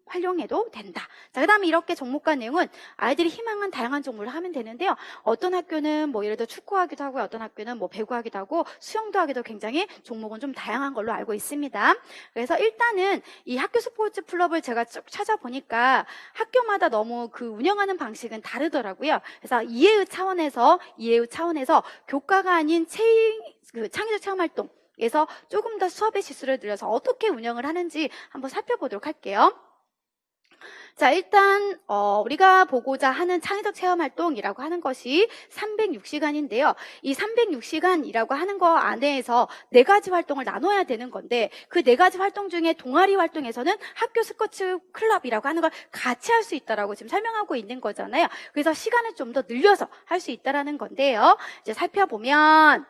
활용해도 된다. 자, 그 다음에 이렇게 종목과 내용은 아이들이 희망한 다양한 종목을 하면 되는데요. 어떤 학교는 뭐 예를 들어 축구하기도 하고, 어떤 학교는 뭐 배구하기도 하고, 수영도 하기도 굉장히 종목은 좀 다양한 걸로 알고 있습니다. 그래서 일단은 이 학교 스포츠 클럽을 제가 쭉 찾아보니까 학교마다 너무 그 운영하는 방식은 다르더라고요. 그래서 이해의 차원에서 교과가 아닌 창의적 체험 활동에서 조금 더 수업의 시수를 늘려서 어떻게 운영을 하는지 한번 살펴보도록 할게요. 자, 일단 우리가 보고자 하는 창의적 체험 활동이라고 하는 것이 306시간인데요. 이 306시간이라고 하는 거 안에서 4가지 활동을 나눠야 되는 건데, 그 4가지 활동 중에 동아리 활동에서는 학교 스포츠 클럽이라고 하는 걸 같이 할 수 있다라고 지금 설명하고 있는 거잖아요. 그래서 시간을 좀 더 늘려서 할 수 있다라는 건데요. 이제 살펴보면,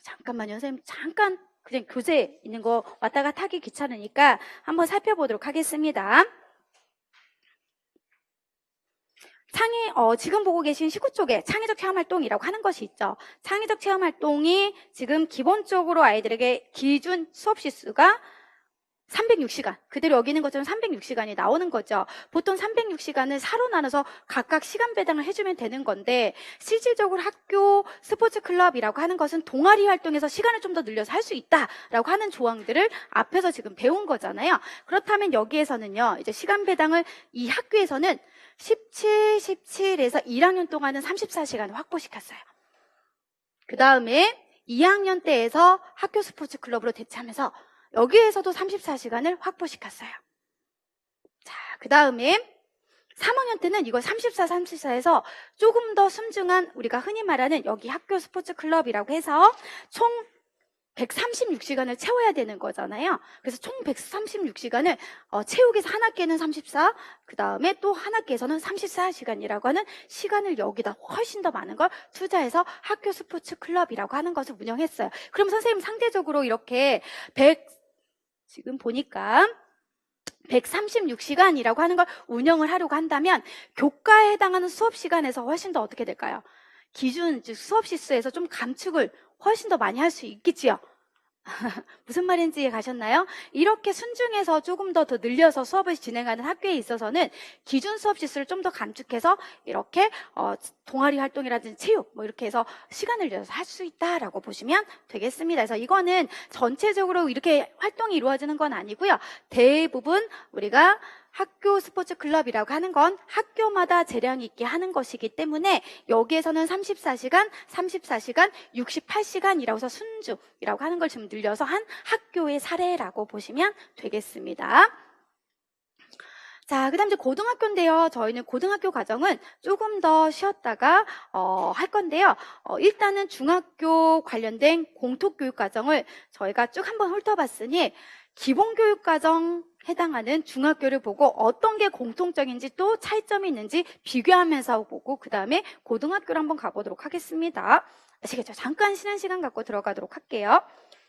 잠깐만요, 선생님. 잠깐 그냥 교재 있는 거 왔다 갔다 하기 귀찮으니까 한번 살펴보도록 하겠습니다. 지금 보고 계신 19쪽에 창의적 체험 활동이라고 하는 것이 있죠. 창의적 체험 활동이 지금 기본적으로 아이들에게 기준 수업 시수가 306시간, 그대로 여기 있는 것처럼 306시간이 나오는 거죠. 보통 306시간을 4로 나눠서 각각 시간 배당을 해주면 되는 건데, 실질적으로 학교 스포츠 클럽이라고 하는 것은 동아리 활동에서 시간을 좀 더 늘려서 할 수 있다라고 하는 조항들을 앞에서 지금 배운 거잖아요. 그렇다면 여기에서는요, 이제 시간 배당을 이 학교에서는 17에서 1학년 동안은 34시간을 확보시켰어요. 그 다음에 2학년 때에서 학교 스포츠 클럽으로 대체하면서 여기에서도 34시간을 확보시켰어요. 자, 그 다음에 3학년 때는 이걸 34에서 조금 더 순증한 우리가 흔히 말하는 여기 학교 스포츠 클럽이라고 해서 총 136시간을 채워야 되는 거잖아요. 그래서 총 136시간을 채우기 위해서 한 학기에는 34, 그 다음에 또 한 학기에서는 34시간이라고 하는 시간을 여기다 훨씬 더 많은 걸 투자해서 학교 스포츠 클럽이라고 하는 것을 운영했어요. 그럼 선생님 상대적으로 이렇게 지금 보니까 136시간이라고 하는 걸 운영을 하려고 한다면 교과에 해당하는 수업 시간에서 훨씬 더 어떻게 될까요? 기준, 즉 수업 시수에서 좀 감축을 훨씬 더 많이 할 수 있겠지요. 무슨 말인지 이해 가셨나요? 이렇게 순중해서 조금 더 늘려서 수업을 진행하는 학교에 있어서는 기준 수업 시수를 좀 더 감축해서 이렇게 동아리 활동이라든지 체육 뭐 이렇게 해서 시간을 늘려서 할 수 있다라고 보시면 되겠습니다. 그래서 이거는 전체적으로 이렇게 활동이 이루어지는 건 아니고요. 대부분 우리가 학교 스포츠 클럽이라고 하는 건 학교마다 재량 있게 하는 것이기 때문에 여기에서는 34시간, 68시간이라고 해서 순중이라고 하는 걸 좀 늘려서 한 학교의 사례라고 보시면 되겠습니다. 자, 그다음 이제 고등학교인데요. 저희는 고등학교 과정은 조금 더 쉬었다가 할 건데요. 일단은 중학교 관련된 공통교육 과정을 저희가 쭉 한번 훑어봤으니 기본교육 과정 해당하는 중학교를 보고 어떤 게 공통적인지 또 차이점이 있는지 비교하면서 보고 그 다음에 고등학교를 한번 가보도록 하겠습니다. 아시겠죠? 잠깐 쉬는 시간 갖고 들어가도록 할게요.